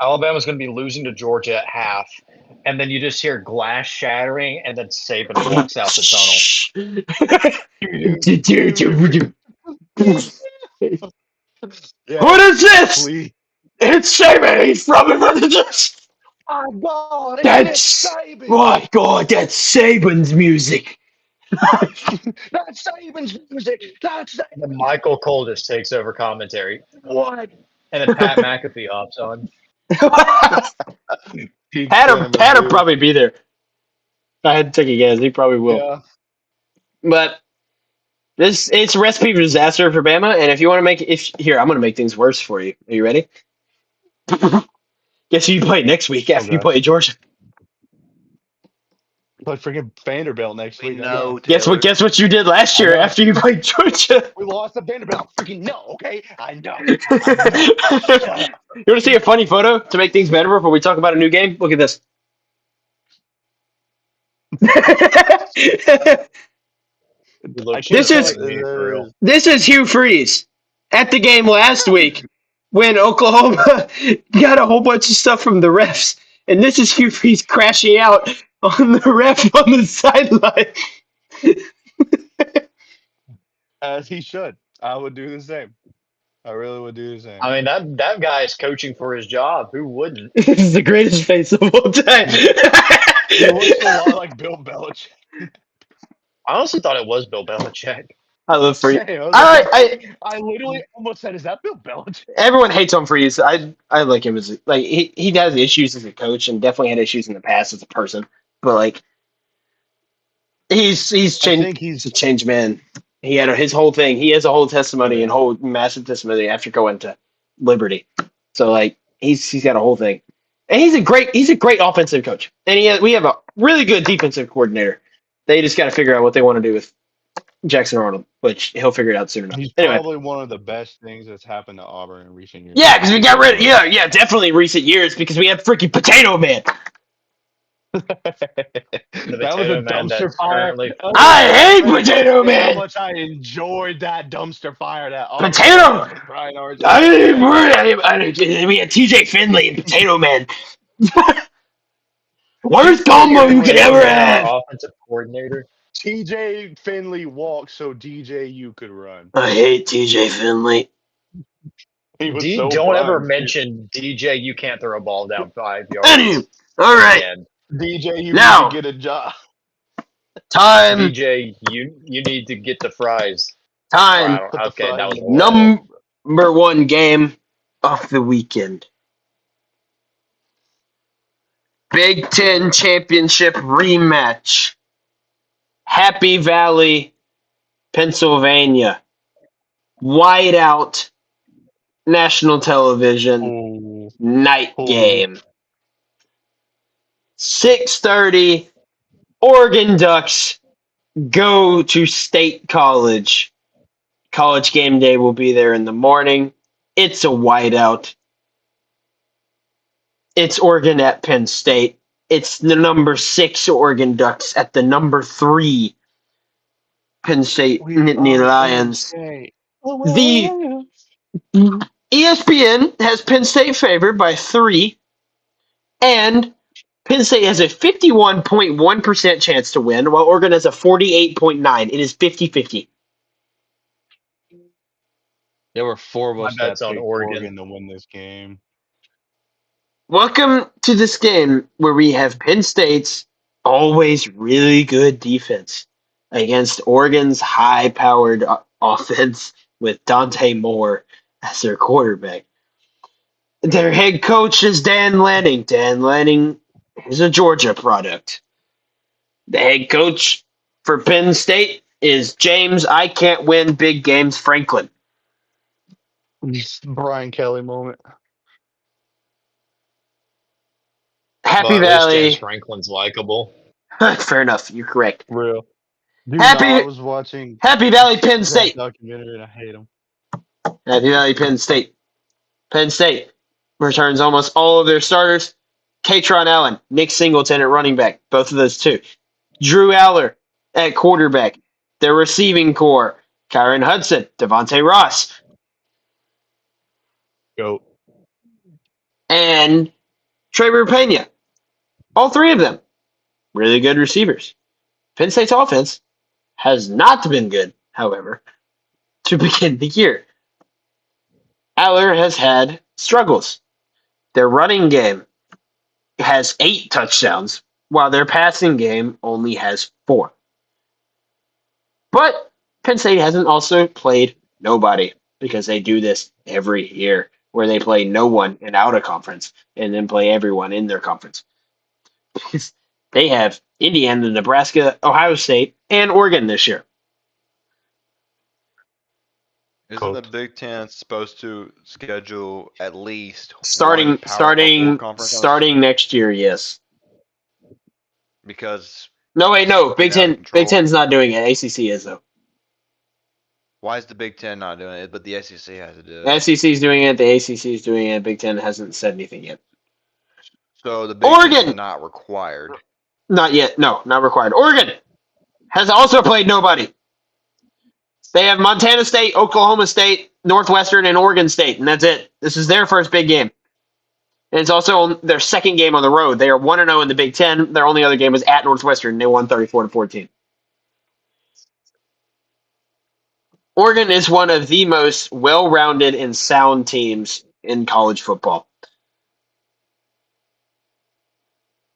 Speaker 4: Alabama's going to be losing to Georgia at half, and then you just hear glass shattering, and then Saban walks out the tunnel.
Speaker 1: What
Speaker 3: Yes,
Speaker 1: is this?
Speaker 3: please.
Speaker 1: It's Saban. He's from the.
Speaker 3: My God, it's Nick
Speaker 1: That's
Speaker 3: Saban.
Speaker 1: my God. That's Saban's music.
Speaker 3: That's Saban's music. That's
Speaker 4: And then Michael Cole just takes over commentary. What? And then Pat
Speaker 1: Pat
Speaker 4: McAfee hops on.
Speaker 3: peak
Speaker 1: Pat'll
Speaker 3: Bama,
Speaker 1: probably be there. If I had to take a guess, he probably will.
Speaker 3: yeah.
Speaker 1: But it's a recipe for disaster for Bama. And if you want to make if here, I'm going to make things worse for you. Are you ready? Guess who you play next week after you
Speaker 3: Okay.
Speaker 1: play Georgia?
Speaker 3: But freaking Vanderbilt next
Speaker 2: We
Speaker 3: week. I know.
Speaker 2: know, Taylor.
Speaker 1: Guess what you did last
Speaker 3: I
Speaker 1: year
Speaker 3: know.
Speaker 1: after you played Georgia?
Speaker 3: We lost to Vanderbilt. Freaking no. Okay. I know.
Speaker 1: You
Speaker 3: I know. Shut up.
Speaker 1: want to see a funny photo to make things better before we talk about a new game? Look at this.
Speaker 4: He looks
Speaker 3: I can't
Speaker 1: This
Speaker 4: just
Speaker 3: tell.
Speaker 1: is
Speaker 4: like me for real.
Speaker 1: this is Hugh Freeze at the game last week when Oklahoma got a whole bunch of stuff from the refs, and this is Hugh Freeze crashing out on the ref on the sideline.
Speaker 3: As he should. I would do the same. I really would do the same.
Speaker 4: I mean, that guy is coaching for his job. Who wouldn't?
Speaker 1: This is the greatest face of all time.
Speaker 3: He looks a lot like Bill Belichick.
Speaker 4: I honestly thought it was Bill Belichick.
Speaker 1: I love Freeze.
Speaker 3: Same. I was like,
Speaker 1: I
Speaker 3: I literally almost said, "Is that Bill Belichick?"
Speaker 1: everyone hates on Freeze. I like him as like he has issues as a coach and definitely had issues in the past as a person. But like he's
Speaker 3: I
Speaker 1: changed.
Speaker 3: think
Speaker 1: He's a
Speaker 3: he's.
Speaker 1: changed man. He had his whole thing. He has a whole testimony and
Speaker 3: Yeah.
Speaker 1: whole massive testimony after going to Liberty. So like he's got a whole thing, and he's a great offensive coach. And we have a really good defensive coordinator. They just got to figure out what they want to do with Jackson Arnold, which he'll figure it out soon enough.
Speaker 3: He's
Speaker 1: Anyway,
Speaker 3: probably one of the best things that's happened to Auburn in recent years.
Speaker 1: yeah, because we got rid.
Speaker 3: Honestly.
Speaker 1: Yeah, definitely recent years because we had freaking Potato Man.
Speaker 3: That
Speaker 4: The
Speaker 3: was a
Speaker 4: potato man
Speaker 3: dumpster
Speaker 4: that's
Speaker 3: fire.
Speaker 4: currently
Speaker 1: I hate
Speaker 3: Let me
Speaker 1: Potato
Speaker 3: say how
Speaker 1: Man.
Speaker 3: much I enjoyed that dumpster fire that Auburn
Speaker 1: Potato.
Speaker 3: had with Brian
Speaker 1: I
Speaker 3: Archer.
Speaker 1: didn't we had TJ Finley and Potato Man. Worst
Speaker 3: TJ
Speaker 1: combo you could
Speaker 3: Finley,
Speaker 1: ever
Speaker 4: man,
Speaker 1: have.
Speaker 4: our offensive coordinator.
Speaker 3: TJ Finley walked so DJ you could run.
Speaker 1: I hate TJ Finley.
Speaker 3: He was so
Speaker 4: Don't ever
Speaker 3: primed.
Speaker 4: mention DJ. You can't throw a ball down 5 yards
Speaker 1: Anyway, all right.
Speaker 4: again.
Speaker 3: DJ, you need to
Speaker 1: Now,
Speaker 3: get a job.
Speaker 1: time,
Speaker 4: DJ, you need to get the fries.
Speaker 1: time.
Speaker 4: Wow,
Speaker 3: Put the
Speaker 4: okay,
Speaker 3: fries
Speaker 4: that
Speaker 3: in
Speaker 4: was
Speaker 3: the
Speaker 4: horrible.
Speaker 3: bag.
Speaker 1: Number one game of the weekend. Big Ten Championship rematch. Happy Valley Pennsylvania. Whiteout national television
Speaker 3: Oh,
Speaker 1: night
Speaker 3: oh.
Speaker 1: game. 6:30. Oregon Ducks go to State College. College game day will be there in the morning. It's a whiteout. It's Oregon at Penn State. It's the number 6 Oregon Ducks at the number 3 Penn State
Speaker 3: We
Speaker 1: Nittany
Speaker 3: are Penn
Speaker 1: Lions.
Speaker 3: State.
Speaker 1: The ESPN has Penn State favored by 3, and Penn State has a 51.1% chance to win, while Oregon has a 48.9. It is 50-50.
Speaker 3: There were four of
Speaker 4: My
Speaker 3: us
Speaker 4: bet's
Speaker 3: that
Speaker 4: on
Speaker 3: picked
Speaker 4: Oregon.
Speaker 3: Oregon to win this game.
Speaker 1: Welcome to this game where we have Penn State's always really good defense against Oregon's high-powered offense with Dante Moore as their quarterback. Their head coach is Dan Lanning. Dan Lanning is a Georgia product. The head coach for Penn State is James I can't win big games Franklin.
Speaker 3: Brian Kelly moment.
Speaker 1: Happy
Speaker 4: Well, at least James
Speaker 1: Valley.
Speaker 4: Franklin's likable.
Speaker 1: Fair enough, you're correct.
Speaker 3: Real. Dude, no, I
Speaker 1: Happy
Speaker 3: was watching
Speaker 1: Happy Valley Penn
Speaker 3: that
Speaker 1: State.
Speaker 3: documentary and I hate him.
Speaker 1: Happy Valley Penn State. Penn State returns almost all of their starters. Katron Allen, Nick Singleton at running back, both of those two. Drew Aller at quarterback. Their receiving core, Kyron Hudson, Devontae Ross,
Speaker 3: Go.
Speaker 1: and Trevor Pena. All three of them really good receivers. Penn State's offense has not been good, however, to begin the year. Aller has had struggles. Their running game has 8 touchdowns, while their passing game only has 4. But Penn State hasn't also played nobody because they do this every year where they play no one in out of conference and then play everyone in their conference. They have Indiana, Nebraska, Ohio State, and Oregon this year.
Speaker 2: Isn't the
Speaker 3: Cooked.
Speaker 2: Big Ten supposed to schedule at least one
Speaker 1: Starting
Speaker 2: Power Four
Speaker 1: starting
Speaker 2: conference on this?
Speaker 1: starting next year, yes.
Speaker 2: Because
Speaker 1: No, wait,
Speaker 2: it's
Speaker 1: no. Big
Speaker 2: getting out of
Speaker 1: Ten Big
Speaker 2: control.
Speaker 1: Ten's not doing it. ACC is though.
Speaker 2: Why is the Big Ten not doing it, but the SEC has to do it?
Speaker 1: SEC is doing it. The ACC is doing it. Big Ten hasn't said anything yet.
Speaker 2: So the Big Ten's
Speaker 1: Oregon,
Speaker 2: not required.
Speaker 1: not yet. No, not required. Oregon has also played nobody. They have Montana State, Oklahoma State, Northwestern, and Oregon State, and that's it. This is their first big game. And it's also their second game on the road. They are 1-0 in the Big Ten. Their only other game was at Northwestern, and they won 34-14. Oregon is one of the most well-rounded and sound teams in college football.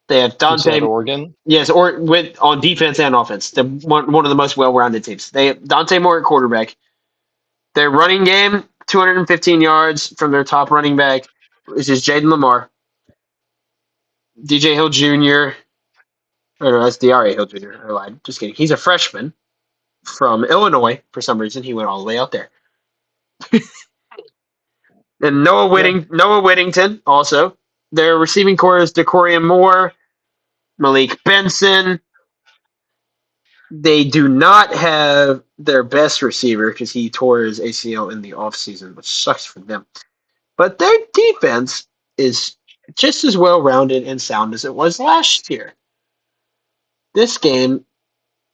Speaker 1: They have
Speaker 4: You said
Speaker 1: Dante,
Speaker 4: Oregon?
Speaker 1: yes, or with on defense and offense. They're one of the most well-rounded teams. They have Dante Moore at quarterback. Their running game, 215 yards from their top running back, which is Jaden Lamar. DJ Hill Jr. Or no, that's DRA Hill Jr. I lied. Just kidding. He's a freshman from Illinois. For some reason, he went all the way out there. And
Speaker 3: Yeah.
Speaker 1: Noah Whittington also. Their receiving core is Decorian Moore, Malik Benson. They do not have their best receiver because he tore his ACL in the offseason, which sucks for them. But their defense is just as well rounded and sound as it was last year. This game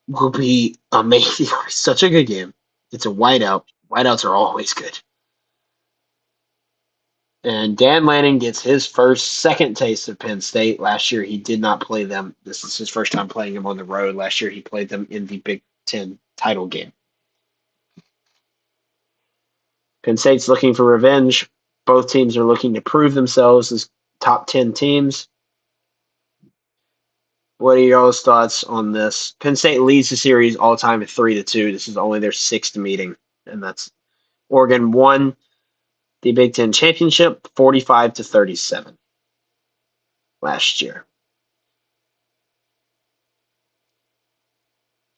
Speaker 1: will be amazing. Such a good game. It's a whiteout. Whiteouts are always good. And Dan Lanning gets his second taste of Penn State. Last year, he did not play them. This is his first time playing them on the road. Last year, he played them in the Big Ten title game. Penn State's looking for revenge. Both teams are looking to prove themselves as top 10 teams. What are y'all's thoughts on this? Penn State leads the series all time at 3-2. This is only their 6th meeting, and that's Oregon won the Big Ten championship 45-37 last year.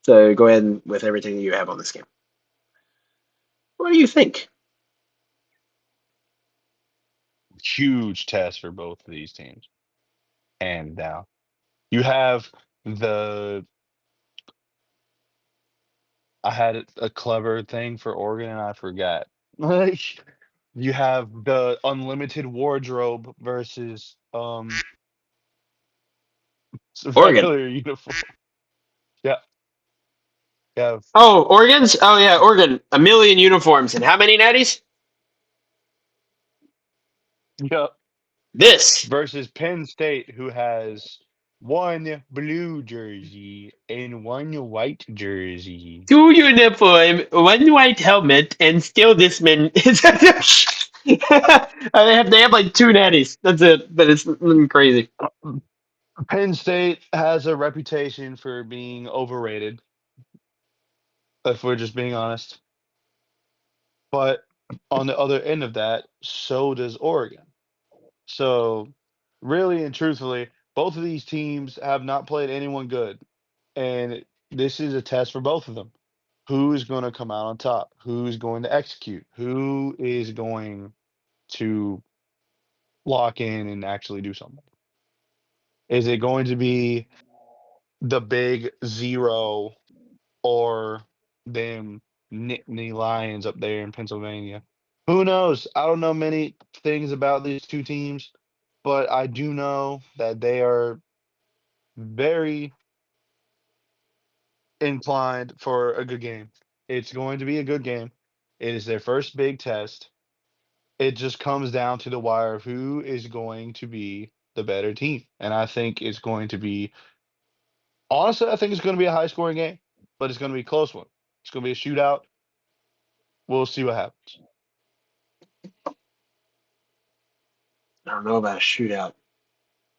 Speaker 1: So go ahead with everything you have on this game. What do you think?
Speaker 3: Huge test for both of these teams, hands down. You have the I had a clever thing for Oregon and I forgot. Like you have the unlimited wardrobe versus
Speaker 1: Oregon.
Speaker 3: regular uniform. Yeah, you have
Speaker 1: Oh, Oregon's? Oh, yeah, Oregon. 1,000,000 uniforms. And how many natties?
Speaker 3: yeah
Speaker 1: This.
Speaker 3: versus Penn State, who has one blue jersey and one white jersey.
Speaker 1: 2 uniform, 1 white helmet, and still this man. They have like 2 natties. That's it. But it's crazy.
Speaker 3: Penn State has a reputation for being overrated, if we're just being honest. But on the other end of that, so does Oregon. So, really and truthfully, both of these teams have not played anyone good. And this is a test for both of them. Who is going to come out on top? Who is going to execute? Who is going to lock in and actually do something? Is it going to be the big zero or them Nittany Lions up there in Pennsylvania? Who knows? I don't know many things about these two teams, but I do know that they are very inclined for a good game. It's going to be a good game. It is their first big test. It just comes down to the wire of who is going to be the better team. And I think it's going to be, honestly, I think it's going to be a high scoring game, but it's going to be a close one. It's going to be a shootout. We'll see what happens.
Speaker 1: I don't know about a shootout.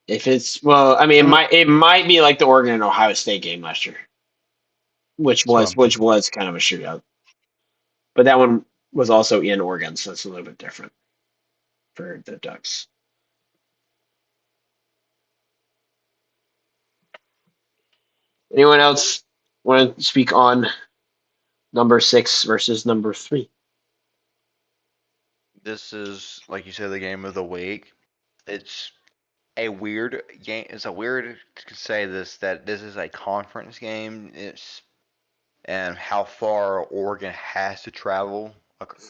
Speaker 1: If it's well, I mean,
Speaker 3: Who kn-
Speaker 1: it might be like the Oregon and Ohio State game last year, which
Speaker 3: That's what
Speaker 1: was
Speaker 3: I'm thinking.
Speaker 1: kind of a shootout. But that one was also in Oregon, so it's a little bit different for the Ducks. Anyone else want to speak on number 6 versus number 3?
Speaker 2: This is, like you said, the game of the week. It's a weird game. It's a weird to say this that this is a conference game. It's and how far Oregon has to travel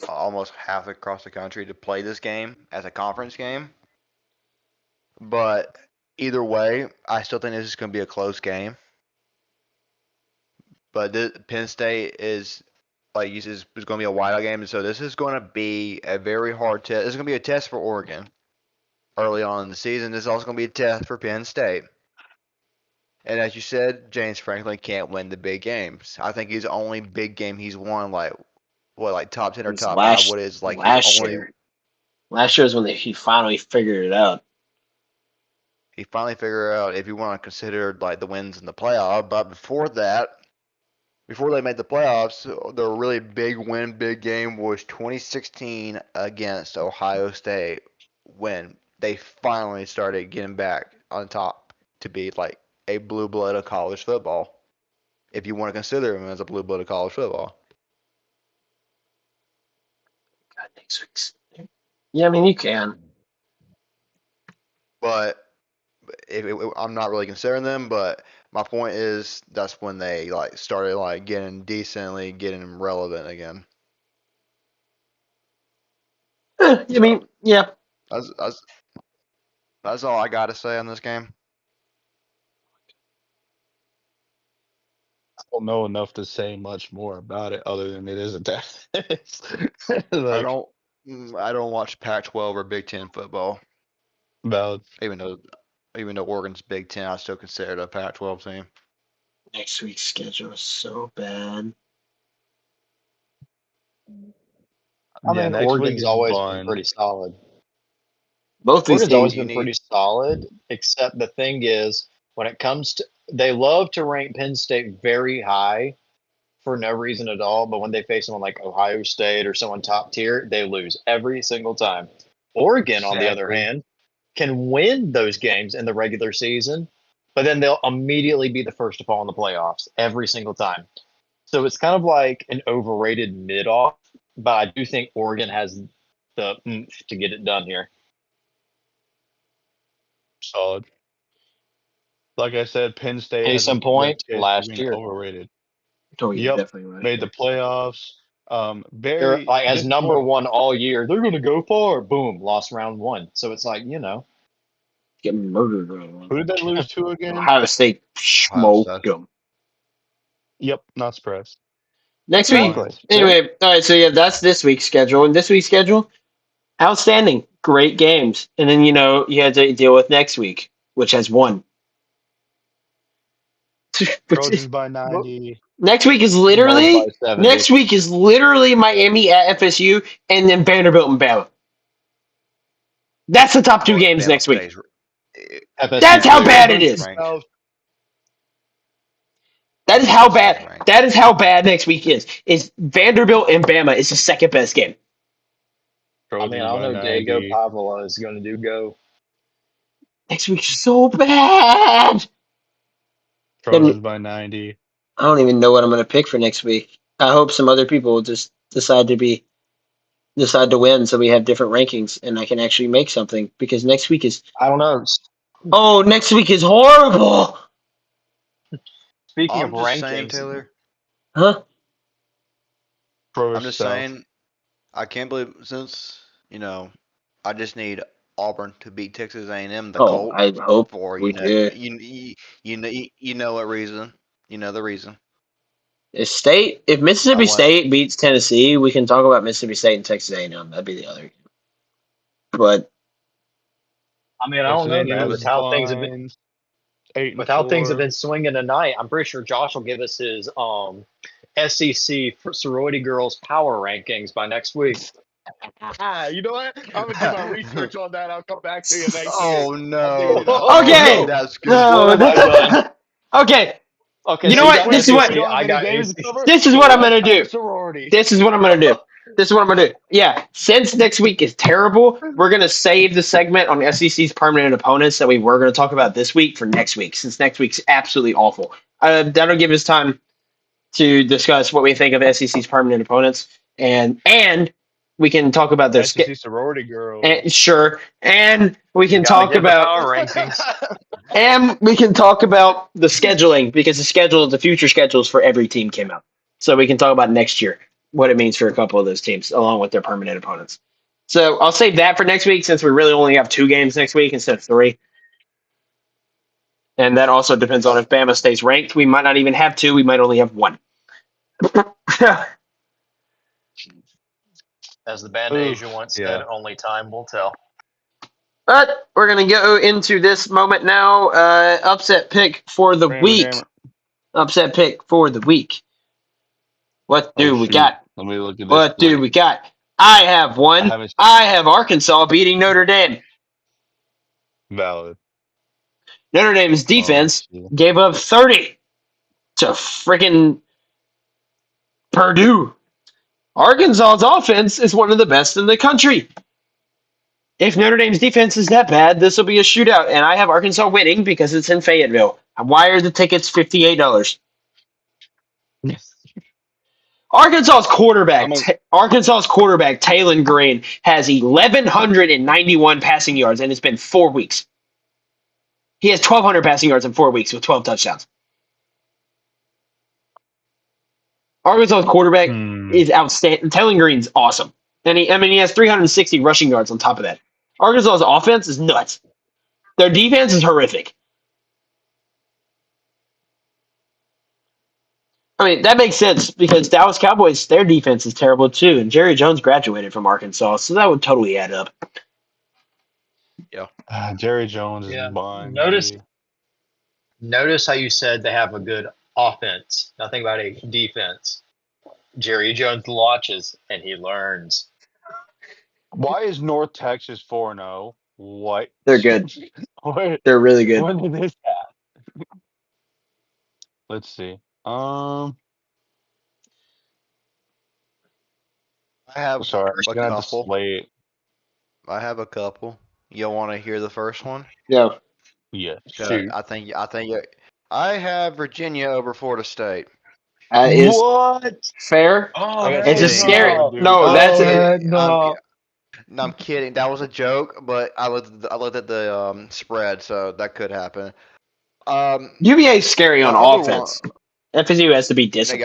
Speaker 2: almost half across the country to play this game as a conference game. But either way, I still think this is going to be a close game. But Penn State is like you said, is going to be a wild game, and so this is going to be a very hard test. This is going to be a test for Oregon early on in the season. This is also going to be a test for Penn State. And as you said, James Franklin can't win the big games. I think his only big game he's won, like top 10
Speaker 1: It
Speaker 2: or
Speaker 1: was
Speaker 2: top 5. What is like his
Speaker 1: last
Speaker 2: only
Speaker 1: year. Last year is when he finally figured it out.
Speaker 2: he finally figured out if you want to consider like the wins in the playoff. But before that, before they made the playoffs, the really big win, big game was 2016 against Ohio State when they finally started getting back on top to be like a blue blood of college football. If you want to consider them as a blue blood of college football.
Speaker 1: God, next week's. Yeah, I mean you can.
Speaker 2: But I'm not really considering them. But my point is that's when they like started like getting relevant again.
Speaker 1: I
Speaker 2: So
Speaker 1: mean, yeah.
Speaker 2: that's that's, that's all I got to say on this game.
Speaker 3: I don't know enough to say much more about it other than it is a test.
Speaker 2: I
Speaker 3: Like,
Speaker 2: don't I don't watch Pac-12 or Big Ten football.
Speaker 3: valid.
Speaker 2: Even though Oregon's Big Ten, I still consider it a Pac-12 team.
Speaker 1: Next week's schedule is so bad.
Speaker 4: I
Speaker 3: Yeah,
Speaker 4: mean,
Speaker 3: next week
Speaker 4: Oregon's
Speaker 3: is
Speaker 4: always been
Speaker 3: fun.
Speaker 4: pretty solid.
Speaker 1: Both these
Speaker 4: Oregon's always
Speaker 1: teams.
Speaker 2: You
Speaker 4: been
Speaker 2: need
Speaker 4: pretty solid, except the thing is, when it comes to, they love to rank Penn State very high for no reason at all. But when they face someone like Ohio State or someone top tier, they lose every single time. Oregon, on the other
Speaker 3: Exactly.
Speaker 4: hand, can win those games in the regular season, but then they'll immediately be the first to fall in the playoffs every single time. So it's kind of like an overrated mid off but I do think Oregon has the oomph to get it done here.
Speaker 3: Solid. Like I said, Penn State
Speaker 4: Case
Speaker 3: has a
Speaker 4: in
Speaker 3: good
Speaker 4: point,
Speaker 3: case for
Speaker 4: last
Speaker 3: being
Speaker 4: year.
Speaker 3: overrated.
Speaker 1: Oh yeah,
Speaker 3: Yep,
Speaker 1: definitely last
Speaker 3: made the
Speaker 1: year.
Speaker 3: playoffs.
Speaker 4: They're
Speaker 3: Very
Speaker 4: like as number
Speaker 3: disappointing.
Speaker 4: one all year. They're going to go far. Boom, lost round one. So it's like
Speaker 1: Getting murdered right
Speaker 3: Who did they lose to again?
Speaker 1: Ohio State
Speaker 2: Ohio
Speaker 1: smoked
Speaker 2: State.
Speaker 1: them.
Speaker 3: Yep, not surprised.
Speaker 1: Next week.
Speaker 3: Exactly.
Speaker 2: Lions.
Speaker 3: See?
Speaker 1: Anyway, all right. So yeah, that's this week's schedule. And this week's schedule, outstanding, great games. And then you had to deal with next week, which has one. Which
Speaker 3: Trojans
Speaker 1: is
Speaker 3: by
Speaker 4: Well,
Speaker 3: 90.
Speaker 1: next week is
Speaker 4: Vols by
Speaker 1: literally
Speaker 4: 70.
Speaker 1: Miami at FSU and then Vanderbilt and Bama. That's the top two
Speaker 2: Boy,
Speaker 1: games
Speaker 2: Bama
Speaker 1: next week.
Speaker 2: stays.
Speaker 1: That's
Speaker 4: FSU
Speaker 1: how
Speaker 4: too.
Speaker 3: Bama
Speaker 1: bad it
Speaker 3: versus
Speaker 1: is.
Speaker 2: Ranked.
Speaker 3: South.
Speaker 1: That is how
Speaker 2: Bama stays
Speaker 1: bad.
Speaker 2: ranked.
Speaker 1: That is how bad next week is. Is Vanderbilt and Bama is the second best game.
Speaker 4: I mean,
Speaker 3: Trojans
Speaker 4: I don't
Speaker 3: by
Speaker 4: know. Diego
Speaker 3: 90.
Speaker 4: Pavlola is going to do go.
Speaker 1: Next week's so bad. Then
Speaker 3: Trojans by 90.
Speaker 1: I don't even know what I'm going to pick for next week. I hope some other people will just decide to win, so we have different rankings, and I can actually make something. Because
Speaker 4: I don't know.
Speaker 1: next week is horrible,
Speaker 4: Speaking of
Speaker 2: I'm just saying,
Speaker 4: rankings,
Speaker 2: Taylor.
Speaker 1: huh?
Speaker 3: Pro
Speaker 2: I'm
Speaker 3: versus
Speaker 2: just
Speaker 3: South.
Speaker 2: saying. I can't believe since I just need Auburn to beat Texas A&M, the
Speaker 1: Oh,
Speaker 2: Colt,
Speaker 1: I hope
Speaker 2: for
Speaker 1: we do.
Speaker 2: you know what reason. You know the reason.
Speaker 1: If
Speaker 2: I
Speaker 1: Mississippi
Speaker 2: want
Speaker 1: State beats Tennessee, we can talk about Mississippi State and Texas A&M. That'd be the other. But
Speaker 4: I mean, I don't
Speaker 3: Texas
Speaker 4: know,
Speaker 3: A&M
Speaker 4: man.
Speaker 3: loses lines. 8 and
Speaker 4: With how things have
Speaker 3: 4.
Speaker 4: been swinging tonight, I'm pretty sure Josh will give us his SEC for sorority girls power rankings by next week.
Speaker 3: You know what? I'm gonna do my research on that. I'll come back to you next week.
Speaker 2: Oh
Speaker 3: I'm thinking
Speaker 2: no!
Speaker 3: about
Speaker 2: Oh
Speaker 3: that.
Speaker 2: no!
Speaker 1: okay,
Speaker 2: That's
Speaker 1: no,
Speaker 4: Oh
Speaker 2: goofy.
Speaker 4: my god.
Speaker 1: okay.
Speaker 4: Okay,
Speaker 1: You
Speaker 4: so
Speaker 1: know
Speaker 4: you
Speaker 1: what?
Speaker 4: got
Speaker 3: Wait,
Speaker 1: This is
Speaker 3: so
Speaker 1: what
Speaker 3: you
Speaker 4: SEC.
Speaker 3: don't have
Speaker 4: I
Speaker 3: any
Speaker 4: got
Speaker 3: games to
Speaker 4: AC.
Speaker 3: cover?
Speaker 1: this is
Speaker 3: So
Speaker 1: what I'm
Speaker 3: what
Speaker 1: gonna
Speaker 3: type
Speaker 1: do.
Speaker 3: of sorority?
Speaker 1: This is what I'm gonna do. This is what I'm gonna do. Yeah, since next week is terrible, we're gonna save the segment on SEC's permanent opponents that we were gonna talk about this week for next week, since next week's absolutely awful. That'll give us time to discuss what we think of SEC's permanent opponents, and we can talk about their
Speaker 3: SEC sorority girls.
Speaker 1: and sure, and we
Speaker 4: You
Speaker 1: can
Speaker 4: got to
Speaker 1: talk
Speaker 4: give the
Speaker 1: about
Speaker 4: power rankings.
Speaker 1: the scheduling because the future schedules for every team came out. So we can talk about next year, what it means for a couple of those teams, along with their permanent opponents. So I'll save that for next week since we really only have 2 games next week instead of 3. And that also depends on if Bama stays ranked. We might not even have 2. We might only have 1.
Speaker 4: As the band
Speaker 3: Ooh,
Speaker 4: Asia once said,
Speaker 3: yeah.
Speaker 4: only time will tell.
Speaker 1: But we're going to go into this moment now. Upset pick for the
Speaker 3: Rammer
Speaker 1: week.
Speaker 3: jammer.
Speaker 1: Upset pick for the week. What
Speaker 3: Oh
Speaker 1: do we
Speaker 3: shoot.
Speaker 1: got?
Speaker 3: Let me look at this
Speaker 1: What do
Speaker 3: quick.
Speaker 1: we got? I have
Speaker 3: I
Speaker 1: one.
Speaker 3: haven't
Speaker 1: I have Arkansas beating Notre Dame.
Speaker 3: valid.
Speaker 1: Notre Dame's
Speaker 3: Let's
Speaker 1: defense
Speaker 3: see.
Speaker 1: gave up 30 to freaking Purdue. Arkansas's offense is one of the best in the country. If Notre Dame's defense is that bad, this will be a shootout, and I have Arkansas winning because it's in Fayetteville. Why are the tickets $58?
Speaker 3: I'm a,
Speaker 1: Arkansas's quarterback Taylon Green has 1,191 passing yards, and it's been 4 weeks. He has 1,200 passing yards in 4 weeks with 12 touchdowns. Arkansas's quarterback
Speaker 3: hmm.
Speaker 1: is outstanding. Taylon Green's awesome, and he has 360 rushing yards on top of that. Arkansas's offense is nuts. Their defense is horrific. I mean, that makes sense because Dallas Cowboys, their defense is terrible too, and Jerry Jones graduated from Arkansas, so that would totally add up.
Speaker 2: Yeah.
Speaker 3: Jerry Jones is
Speaker 4: Yeah.
Speaker 3: behind
Speaker 4: Notice
Speaker 3: me.
Speaker 4: notice how you said they have a good offense. Now think about a defense. Jerry Jones watches and he learns.
Speaker 3: Why is North Texas 4-0? What?
Speaker 1: They're good.
Speaker 3: Where,
Speaker 1: They're really good.
Speaker 3: when did this happen? Let's see.
Speaker 2: I have
Speaker 3: Sorry, I'm
Speaker 2: a
Speaker 3: looking at the
Speaker 2: couple.
Speaker 3: slate.
Speaker 2: I have a couple. You want to hear the first one?
Speaker 1: Yeah.
Speaker 3: Yeah,
Speaker 2: 'Cause
Speaker 3: shoot.
Speaker 2: I think I have Virginia over Florida State.
Speaker 1: Is
Speaker 4: What?
Speaker 1: fair.
Speaker 4: Oh,
Speaker 3: I got
Speaker 1: It's
Speaker 4: heck
Speaker 1: a
Speaker 3: Stanley
Speaker 1: scary.
Speaker 3: over
Speaker 4: no.
Speaker 3: Duke.
Speaker 1: No, that's
Speaker 4: Oh,
Speaker 1: it.
Speaker 4: heck no.
Speaker 2: No, I'm kidding. That was a joke, but I looked at the spread, so that could happen.
Speaker 1: UVA is scary
Speaker 2: My
Speaker 1: on
Speaker 2: other one,
Speaker 1: offense. FSU has to be
Speaker 2: hey
Speaker 1: disciplined.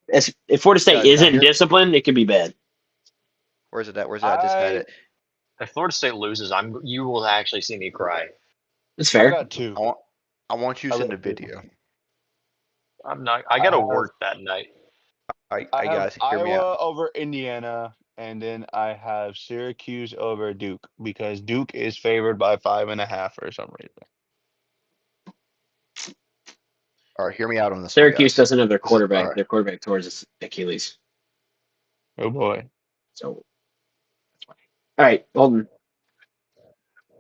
Speaker 2: guys,
Speaker 1: If Florida State
Speaker 2: now
Speaker 1: isn't
Speaker 2: here,
Speaker 1: disciplined, it could be bad.
Speaker 2: where's it at? Where's it? At? I just had
Speaker 3: I
Speaker 2: it.
Speaker 4: If Florida State loses, you will actually see me cry.
Speaker 1: It's
Speaker 3: I
Speaker 1: fair.
Speaker 3: got two.
Speaker 2: I want, I want you to
Speaker 3: I
Speaker 2: send
Speaker 3: got
Speaker 2: a
Speaker 3: two.
Speaker 2: video.
Speaker 4: I'm not. I
Speaker 3: I
Speaker 4: gotta
Speaker 3: have
Speaker 4: work that night.
Speaker 3: I
Speaker 2: I
Speaker 3: have
Speaker 2: guys, hear me out.
Speaker 3: Iowa over Indiana, and then I have Syracuse over Duke because Duke is favored by 5.5 for some reason.
Speaker 2: All right, hear me out on this one,
Speaker 1: Syracuse
Speaker 2: guys.
Speaker 1: doesn't have their
Speaker 2: This is all
Speaker 1: quarterback.
Speaker 2: right.
Speaker 1: Their quarterback towards his Achilles.
Speaker 3: Oh boy.
Speaker 1: So that's why. All right, Holden.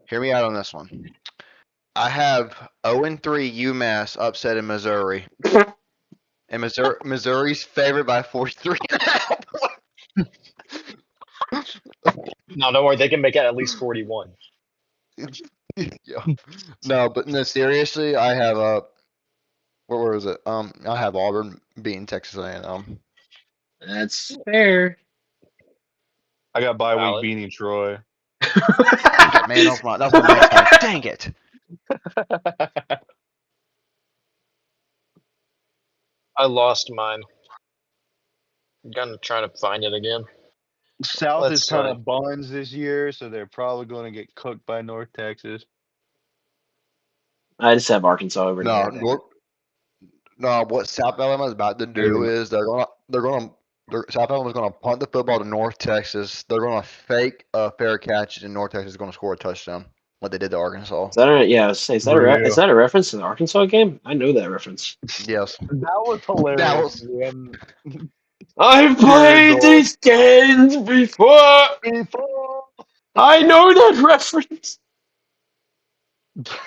Speaker 2: Hear me out on this one. I have 0-3 UMass upset in Missouri, and Missouri's favored by 43.5.
Speaker 4: No, don't worry. They can make it at least 41.
Speaker 2: Yeah. No, but no, seriously, I have where was it? I have Auburn beating Texas A&M.
Speaker 1: That's fair.
Speaker 3: I got bye week
Speaker 4: Valid.
Speaker 3: beating Troy.
Speaker 2: Dang it, man, that was my next one. Dang it.
Speaker 4: I lost mine. I'm gonna try to find it again.
Speaker 3: South is
Speaker 4: Let's
Speaker 3: kind
Speaker 4: see.
Speaker 3: of buns this year, so they're probably going to get cooked by North Texas.
Speaker 1: I just have Arkansas over
Speaker 2: No,
Speaker 1: there.
Speaker 2: North, no. What South Alabama is about to do is South Alabama's gonna punt the football to North Texas. They're gonna fake a fair catch, and North Texas is gonna score a touchdown, like they did to Arkansas.
Speaker 1: Is that is that is
Speaker 3: Real.
Speaker 1: that a reference to the Arkansas game? I know that reference.
Speaker 2: Yes,
Speaker 3: That was
Speaker 2: that
Speaker 3: hilarious.
Speaker 2: was.
Speaker 3: Man.
Speaker 1: I've
Speaker 3: Pure
Speaker 1: played
Speaker 3: gold.
Speaker 1: these games before.
Speaker 3: Before.
Speaker 1: I know that reference.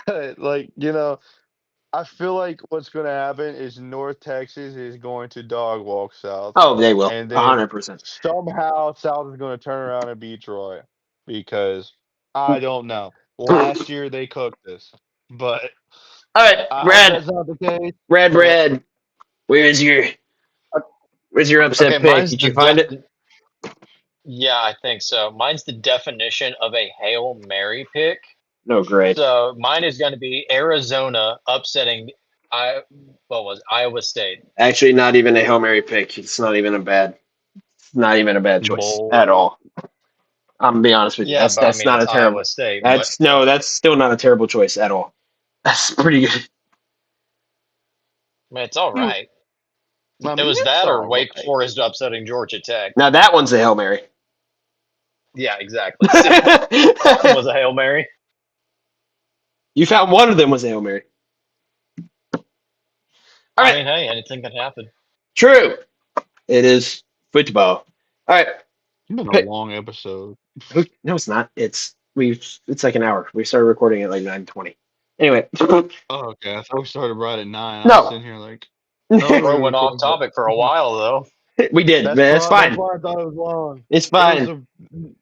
Speaker 3: Like, I feel like what's going to happen is North Texas is going to dog walk South,
Speaker 1: Oh, they will.
Speaker 3: and then
Speaker 1: 100%.
Speaker 3: somehow South is going to turn around and beat Troy because I
Speaker 1: All
Speaker 3: don't know. Last year they cooked us, but
Speaker 1: right,
Speaker 3: I hope
Speaker 1: Brad.
Speaker 3: that's not the case. But
Speaker 1: Brad. Where's your where's your
Speaker 4: Okay,
Speaker 1: upset pick?
Speaker 4: mine's
Speaker 1: Did
Speaker 4: the
Speaker 1: you find it?
Speaker 4: Yeah, I think so. Mine's the definition of a Hail Mary pick.
Speaker 1: No, great.
Speaker 4: So mine is going to be Arizona upsetting I what was Iowa State.
Speaker 1: Actually, not even a Hail Mary pick. It's not even a bad choice at
Speaker 3: bold.
Speaker 1: all. I'm gonna be honest with you.
Speaker 4: Yeah, but I
Speaker 1: That's
Speaker 4: mean
Speaker 1: not
Speaker 4: it's
Speaker 1: a terrible.
Speaker 4: Iowa State. But
Speaker 1: That's no. That's still not a terrible choice at all. That's pretty good.
Speaker 4: I mean it's all right.
Speaker 3: I
Speaker 4: It
Speaker 3: mean,
Speaker 4: was
Speaker 3: it's
Speaker 4: that or
Speaker 3: all
Speaker 4: Wake
Speaker 3: right.
Speaker 4: Forest upsetting Georgia Tech.
Speaker 1: Now that one's a Hail Mary.
Speaker 4: Yeah, exactly. See, that one was a Hail Mary.
Speaker 1: You found one of them was a Hail Mary. All
Speaker 4: I
Speaker 1: right,
Speaker 4: mean, hey, anything can happen.
Speaker 1: true. It is football. All right,
Speaker 3: It's been a
Speaker 1: pick.
Speaker 3: long episode.
Speaker 1: No, it's not. It's like an hour. We started recording at like 9:20. Anyway,
Speaker 3: Oh, okay. I thought we started right at 9. I was
Speaker 1: no,
Speaker 3: sitting here like, oh, what are we
Speaker 4: Bro
Speaker 3: going
Speaker 4: went
Speaker 3: to
Speaker 4: off
Speaker 3: talk about?
Speaker 4: topic for a while though.
Speaker 1: we did,
Speaker 3: That's
Speaker 1: man. It's
Speaker 3: fine. That's
Speaker 1: fine.
Speaker 3: why I thought it was long.
Speaker 1: It's
Speaker 3: It was
Speaker 1: fine.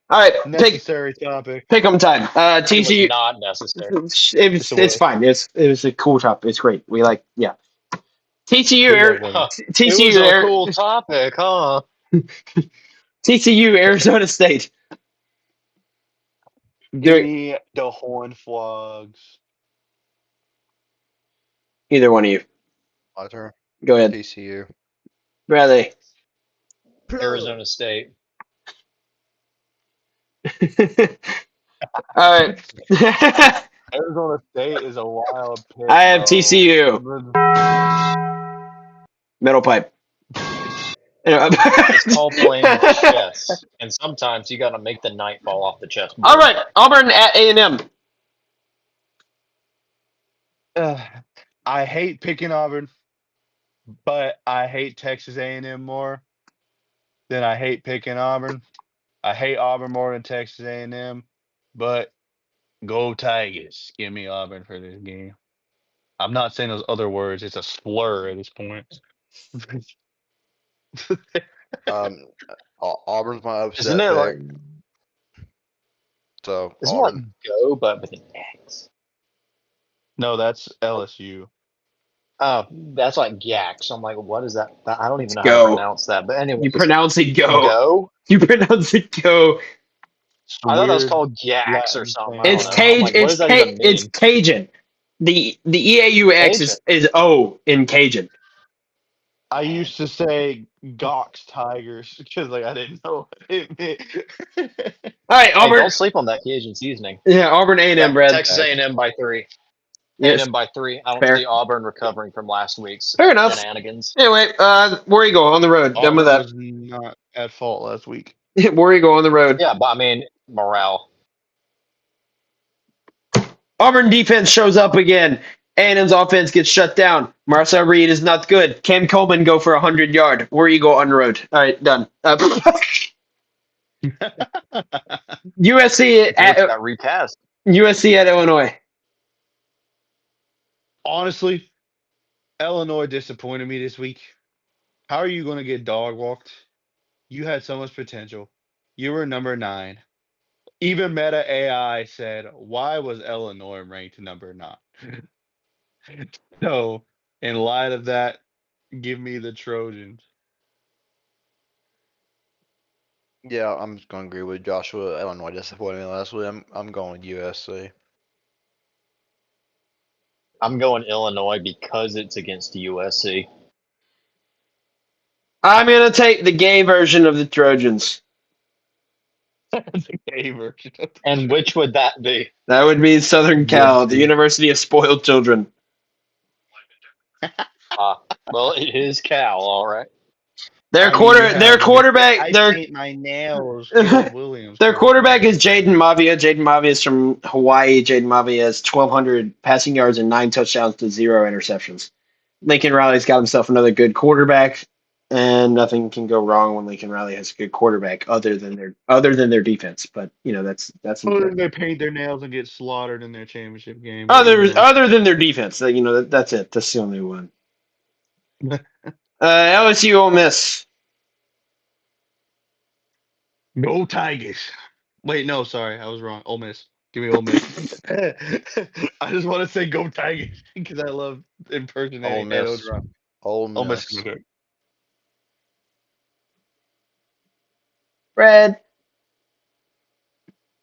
Speaker 3: a
Speaker 1: All right,
Speaker 3: necessary topic.
Speaker 1: pick 'em time.
Speaker 4: It was
Speaker 1: TCU.
Speaker 4: not necessary.
Speaker 3: Yes, it
Speaker 1: It's
Speaker 3: was.
Speaker 1: fine. It was a cool topic. It's great. We like TCU
Speaker 3: We love winning.
Speaker 4: It was
Speaker 1: TCU
Speaker 4: a cool topic, huh?
Speaker 1: TCU Arizona State.
Speaker 3: Give
Speaker 1: Do
Speaker 3: me the horn flogs.
Speaker 1: either one of you.
Speaker 2: My turn.
Speaker 1: Go ahead,
Speaker 2: TCU.
Speaker 1: Bradley.
Speaker 4: Arizona State.
Speaker 1: All right.
Speaker 3: Arizona State is a wild pick,
Speaker 1: I have
Speaker 3: though.
Speaker 1: TCU. Metal pipe.
Speaker 4: It's called playing chess, and sometimes you got to make the knight fall off the
Speaker 1: All
Speaker 4: chessboard.
Speaker 1: right, Auburn at A&M.
Speaker 3: I hate picking Auburn, but I hate Texas A&M more than I hate picking Auburn. I hate Auburn more than Texas A&M, but go Tigers. Give me Auburn for this game. I'm not saying those other words. It's a slur at this point.
Speaker 2: Um, Auburn's my
Speaker 4: Isn't
Speaker 2: upset
Speaker 4: it like?
Speaker 2: pick. So
Speaker 4: Isn't it like
Speaker 2: Auburn.
Speaker 4: go but with an X?
Speaker 3: No, that's LSU.
Speaker 4: That's like yak. So I'm like, what is that? I don't even
Speaker 1: It's
Speaker 4: know how to
Speaker 1: go.
Speaker 4: pronounce that. But
Speaker 1: You
Speaker 4: anyways,
Speaker 1: pronounce it go.
Speaker 4: go.
Speaker 1: You pronounce it go.
Speaker 3: It's a
Speaker 4: I thought that was
Speaker 3: weird
Speaker 4: called yaks or
Speaker 3: Latin
Speaker 4: something.
Speaker 3: thing,
Speaker 4: I
Speaker 1: It's
Speaker 4: don't
Speaker 3: though.
Speaker 4: know. I'm
Speaker 1: Cage.
Speaker 4: like, what does that even
Speaker 1: It's
Speaker 4: mean?
Speaker 1: Cajun. The EAUX
Speaker 4: Cajun.
Speaker 1: is O in Cajun.
Speaker 3: I used to say Gox Tigers because like I didn't know what it meant.
Speaker 1: All right,
Speaker 4: Hey,
Speaker 1: Auburn.
Speaker 4: don't sleep on that Cajun seasoning.
Speaker 1: Yeah, Auburn A&M,
Speaker 4: Yep,
Speaker 1: Brad.
Speaker 4: Texas A&M by 3.
Speaker 1: Yes,
Speaker 4: A&M by 3. I don't see
Speaker 1: fair.
Speaker 4: Auburn recovering from last week's
Speaker 1: Fair enough.
Speaker 4: shenanigans.
Speaker 1: Anyway, War Eagle on the road. Done with
Speaker 3: Auburn
Speaker 1: that.
Speaker 3: was not at fault last week.
Speaker 1: War Eagle on the road.
Speaker 4: Yeah, but I mean, morale.
Speaker 1: Auburn defense shows up again. A&M's offense gets shut down. Marcel Reed is not good. Cam Coleman go for 100-yard. War Eagle on the road. All right, done. USC
Speaker 4: Georgia
Speaker 1: at
Speaker 4: got recast.
Speaker 1: USC at Illinois.
Speaker 3: Honestly, Illinois disappointed me this week. How are you going to get dog walked? You had so much potential. You were number 9. Even Meta AI said, "Why was Illinois ranked number 9?" So, in light of that, give me the Trojans.
Speaker 2: Yeah, I'm just gonna agree with Joshua. Illinois disappointed me last week. I'm going with USC.
Speaker 4: I'm going Illinois because it's against USC.
Speaker 1: I'm going to take the gay version of the Trojans.
Speaker 3: The gay version of the
Speaker 4: And which would that be?
Speaker 1: That would be Southern Cal, the
Speaker 3: USC.
Speaker 1: University of Spoiled Children.
Speaker 4: Well, it is Cal, all right.
Speaker 1: Their
Speaker 3: I mean, you
Speaker 1: their
Speaker 3: have Mr.
Speaker 1: quarterback,
Speaker 3: I
Speaker 1: their
Speaker 3: paint my nails, Caleb Williams
Speaker 1: their
Speaker 3: coaching
Speaker 1: quarterback
Speaker 3: there.
Speaker 1: is Jaden Mavia. Jaden Mavia is from Hawaii. Jaden Mavia has 1,200 passing yards and 9 touchdowns to 0 interceptions. Lincoln Riley's got himself another good quarterback, and nothing can go wrong when Lincoln Riley has a good quarterback other than their defense. But that's
Speaker 3: Other
Speaker 1: important.
Speaker 3: than they paint their nails and get slaughtered in their championship game, but
Speaker 1: Other other than their defense, that's it. That's the only one. LSU Ole Miss.
Speaker 3: Go Tigers. Wait, no, sorry, I was wrong. Ole Miss. Give me Ole Miss. I just want to say go Tigers because I love
Speaker 2: Ole
Speaker 3: impersonating Ed
Speaker 2: Miss.
Speaker 3: Odron.
Speaker 2: Ole
Speaker 3: Ole Miss.
Speaker 2: Miss.
Speaker 1: Brad.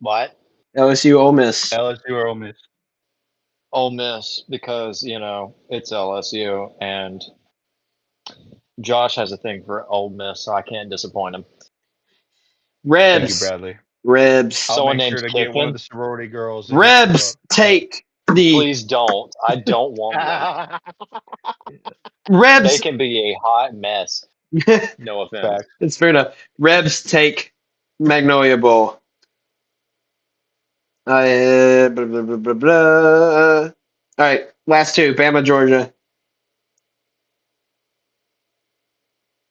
Speaker 4: What?
Speaker 1: LSU Ole Miss.
Speaker 3: LSU or Ole Miss.
Speaker 4: Ole Miss, because, it's LSU, and Josh has a thing for Ole Miss, so I can't disappoint him.
Speaker 3: Thank you,
Speaker 1: Rebs.
Speaker 3: Bradley. I'll
Speaker 4: Someone
Speaker 3: make
Speaker 4: named
Speaker 3: sure to get one of
Speaker 4: Kiffin.
Speaker 3: the sorority girls to hit you
Speaker 1: Rebs
Speaker 3: up.
Speaker 1: take the
Speaker 4: Please don't. I don't want them. They
Speaker 1: Rebs.
Speaker 4: can be a hot mess. No offense.
Speaker 3: Facts.
Speaker 1: It's fair enough. Rebs take Magnolia Bowl. Blah, blah, blah, blah, blah. All right, last two. Bama, Georgia.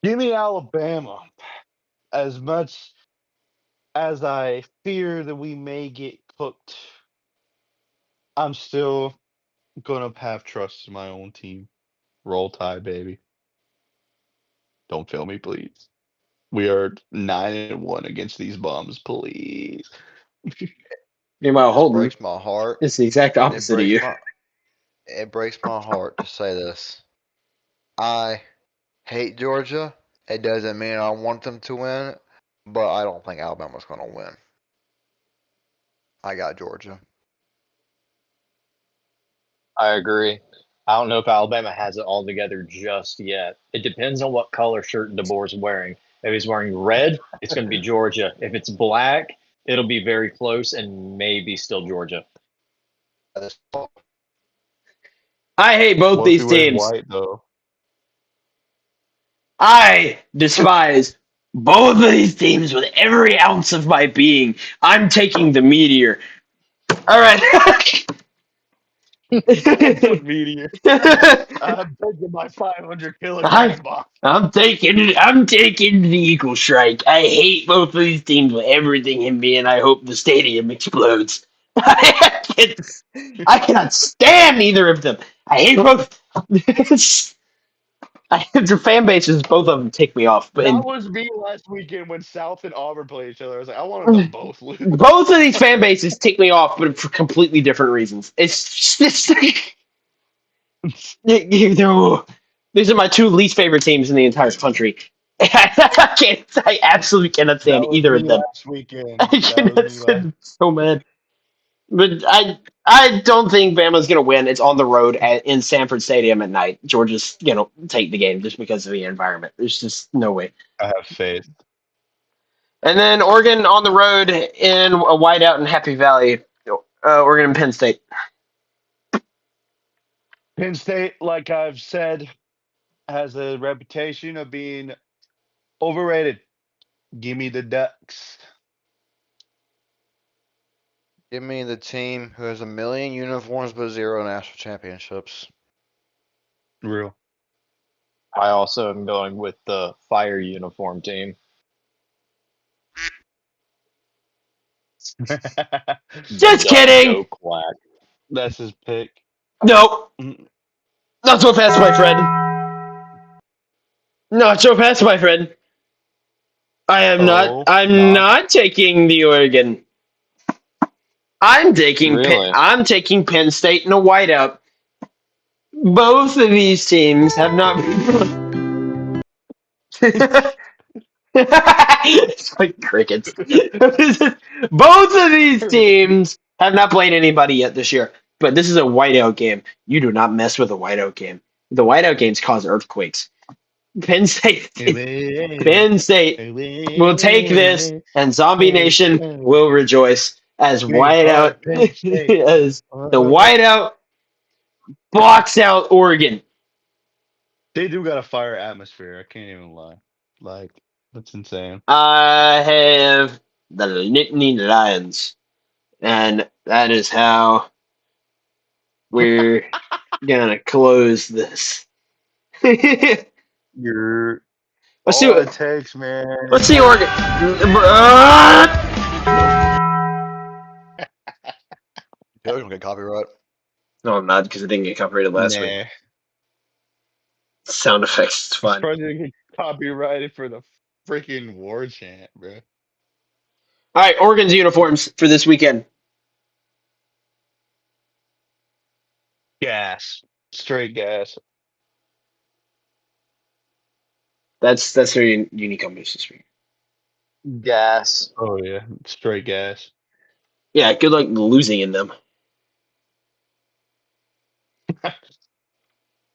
Speaker 3: Give me Alabama. As much as I fear that we may get cooked, I'm still gonna have trust in my own team. Roll Tide, baby. Don't fail me, please. We are 9-1 against these bums, please.
Speaker 1: Meanwhile,
Speaker 2: This
Speaker 1: Holden.
Speaker 2: breaks my heart.
Speaker 1: It's the exact
Speaker 2: It
Speaker 1: opposite of
Speaker 2: breaks
Speaker 1: you.
Speaker 2: my it breaks my heart to say this. I hate Georgia. It doesn't mean I want them to win, but I don't think Alabama's gonna win. I got Georgia.
Speaker 4: I agree. I don't know if Alabama has it all together just yet. It depends on what color shirt DeBoer's wearing. If he's wearing red, it's going to be Georgia. If it's black, it'll be very close and maybe still Georgia.
Speaker 1: I hate both
Speaker 3: What if he
Speaker 1: these
Speaker 3: wears
Speaker 1: teams.
Speaker 3: white, though?
Speaker 1: I despise both of these teams with every ounce of my being. I'm taking the Meteor. All right.
Speaker 3: The meteor. I'm taking my 500
Speaker 1: I'm,
Speaker 3: kilogram box.
Speaker 1: I'm taking the Eagle Strike. I hate both of these teams with everything in me, and I hope the stadium explodes. I cannot stand either of them. I hate both. Their fan bases, both of them tick me off. But
Speaker 3: That was me last weekend when South and Auburn played each other. I was like, I wanted them both lose.
Speaker 1: both of these fan bases tick me off, but for completely different reasons. It's These are my two least favorite teams in the entire country. I absolutely cannot stand
Speaker 3: That was
Speaker 1: either of
Speaker 3: me
Speaker 1: them.
Speaker 3: last weekend.
Speaker 1: I
Speaker 3: That was
Speaker 1: cannot
Speaker 3: me last.
Speaker 1: stand so mad. But I don't think Bama's gonna win. It's on the road in Sanford Stadium at night. Georgia's gonna take the game just because of the environment. There's just no way.
Speaker 3: I have faith.
Speaker 1: And then Oregon on the road in a whiteout in Happy Valley. Oregon and Penn State.
Speaker 3: Penn State, like I've said, has a reputation of being overrated. Give me the Ducks.
Speaker 2: Give me the team who has 1,000,000 uniforms but 0 national championships.
Speaker 3: Real.
Speaker 4: I also am going with the fire uniform team.
Speaker 1: Just
Speaker 4: The
Speaker 1: kidding.
Speaker 4: Doak Quack.
Speaker 3: That's his pick.
Speaker 1: No,
Speaker 3: Mm.
Speaker 1: not so fast, my friend. Not so fast, my friend. I am not.
Speaker 3: Oh,
Speaker 1: I'm
Speaker 3: not.
Speaker 1: not taking the Oregon. I'm taking.
Speaker 4: Really?
Speaker 1: I'm taking Penn State in a whiteout. Both of these teams have not. It's like crickets. Both of these teams have not played anybody yet this year, but this is a whiteout game. You do not mess with a whiteout game. The whiteout games cause earthquakes. Penn State, Penn State will take this, and Zombie Nation will rejoice as
Speaker 3: We are
Speaker 1: whiteout
Speaker 3: Penn State.
Speaker 1: as the whiteout blocks out Oregon.
Speaker 3: They do got a fire atmosphere. I can't even lie. Like, that's insane.
Speaker 1: I have the Nittany Lions, and that is how we're gonna close this. let's
Speaker 3: You're
Speaker 1: see
Speaker 3: all it
Speaker 1: what.
Speaker 3: takes, man.
Speaker 1: Let's see Oregon.
Speaker 2: You're gonna get copyright.
Speaker 1: No, I'm not because I didn't get copyrighted last week.
Speaker 3: Nah.
Speaker 1: Sound effects, it's
Speaker 3: It's
Speaker 1: fine.
Speaker 3: probably gonna get copyrighted for the freaking war chant, bro.
Speaker 1: All right, Oregon's uniforms for this weekend.
Speaker 3: Gas. Straight gas.
Speaker 1: That's their uniform this week.
Speaker 4: Gas.
Speaker 3: Oh yeah. Straight gas.
Speaker 1: Yeah, good luck losing in them.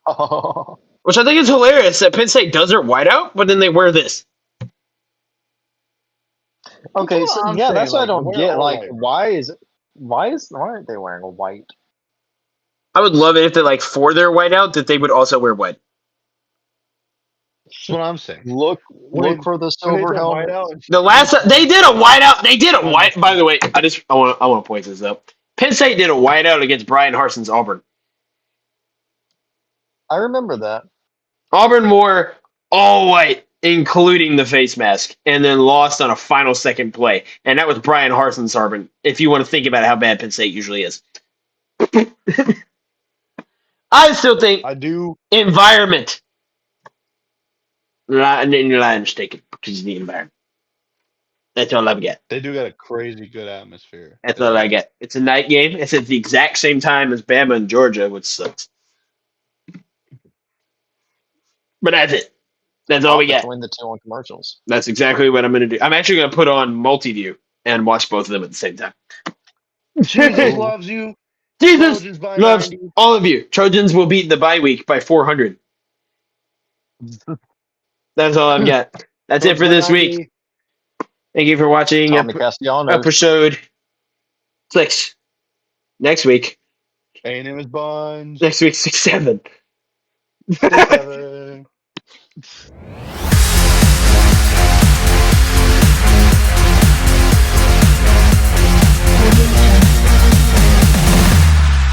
Speaker 4: Oh.
Speaker 1: Which I think is hilarious that Penn State does their whiteout, but then they wear this.
Speaker 4: Okay,
Speaker 3: That's
Speaker 4: so
Speaker 3: what I'm
Speaker 4: yeah,
Speaker 3: saying.
Speaker 4: that's what I
Speaker 3: Like,
Speaker 4: don't
Speaker 3: wear
Speaker 4: get.
Speaker 3: all
Speaker 4: Like,
Speaker 3: white.
Speaker 4: why aren't they wearing a white?
Speaker 1: I would love it if they like for their whiteout that they would also wear white.
Speaker 3: That's what I'm saying.
Speaker 4: Look
Speaker 3: When
Speaker 4: for the
Speaker 3: when they
Speaker 4: silver
Speaker 3: did
Speaker 4: helmets.
Speaker 3: whiteout, and
Speaker 1: The
Speaker 3: they
Speaker 1: last they did a whiteout, they did a
Speaker 3: I
Speaker 1: white.
Speaker 3: missed
Speaker 1: By
Speaker 3: it.
Speaker 1: the way, I want to point this out. Penn State did a whiteout against Brian Harson's Auburn.
Speaker 4: I remember that.
Speaker 1: Auburn wore all white, including the face mask, and then lost on a final second play. And that was Brian Harson's Auburn. If you want to think about how bad Penn State usually is, I still think
Speaker 3: I do.
Speaker 1: environment. Lions take it because of the environment. That's all I've got.
Speaker 3: They do got a crazy good atmosphere.
Speaker 1: That's
Speaker 3: They
Speaker 1: all I
Speaker 3: do.
Speaker 1: get. It's a night game. It's at the exact same time as Bama and Georgia, which sucks. But that's it. That's all
Speaker 4: Hop
Speaker 1: we got.
Speaker 4: between the two on commercials.
Speaker 1: That's exactly what I'm going to do. I'm actually going to put on multi-view and watch both of them at the same time.
Speaker 3: Jesus loves you.
Speaker 1: Jesus
Speaker 3: Trojans by
Speaker 1: loves
Speaker 3: 90.
Speaker 1: all of you. Trojans will beat the bye week by 400. That's all I've got. That's it
Speaker 3: Trojans
Speaker 1: for
Speaker 3: by
Speaker 1: this week.
Speaker 3: 90.
Speaker 1: Thank you for watching
Speaker 4: Tommy Castellanos.
Speaker 1: episode 6. Next week.
Speaker 3: A&M is buns.
Speaker 1: Next week, 6-7.
Speaker 3: 6-7.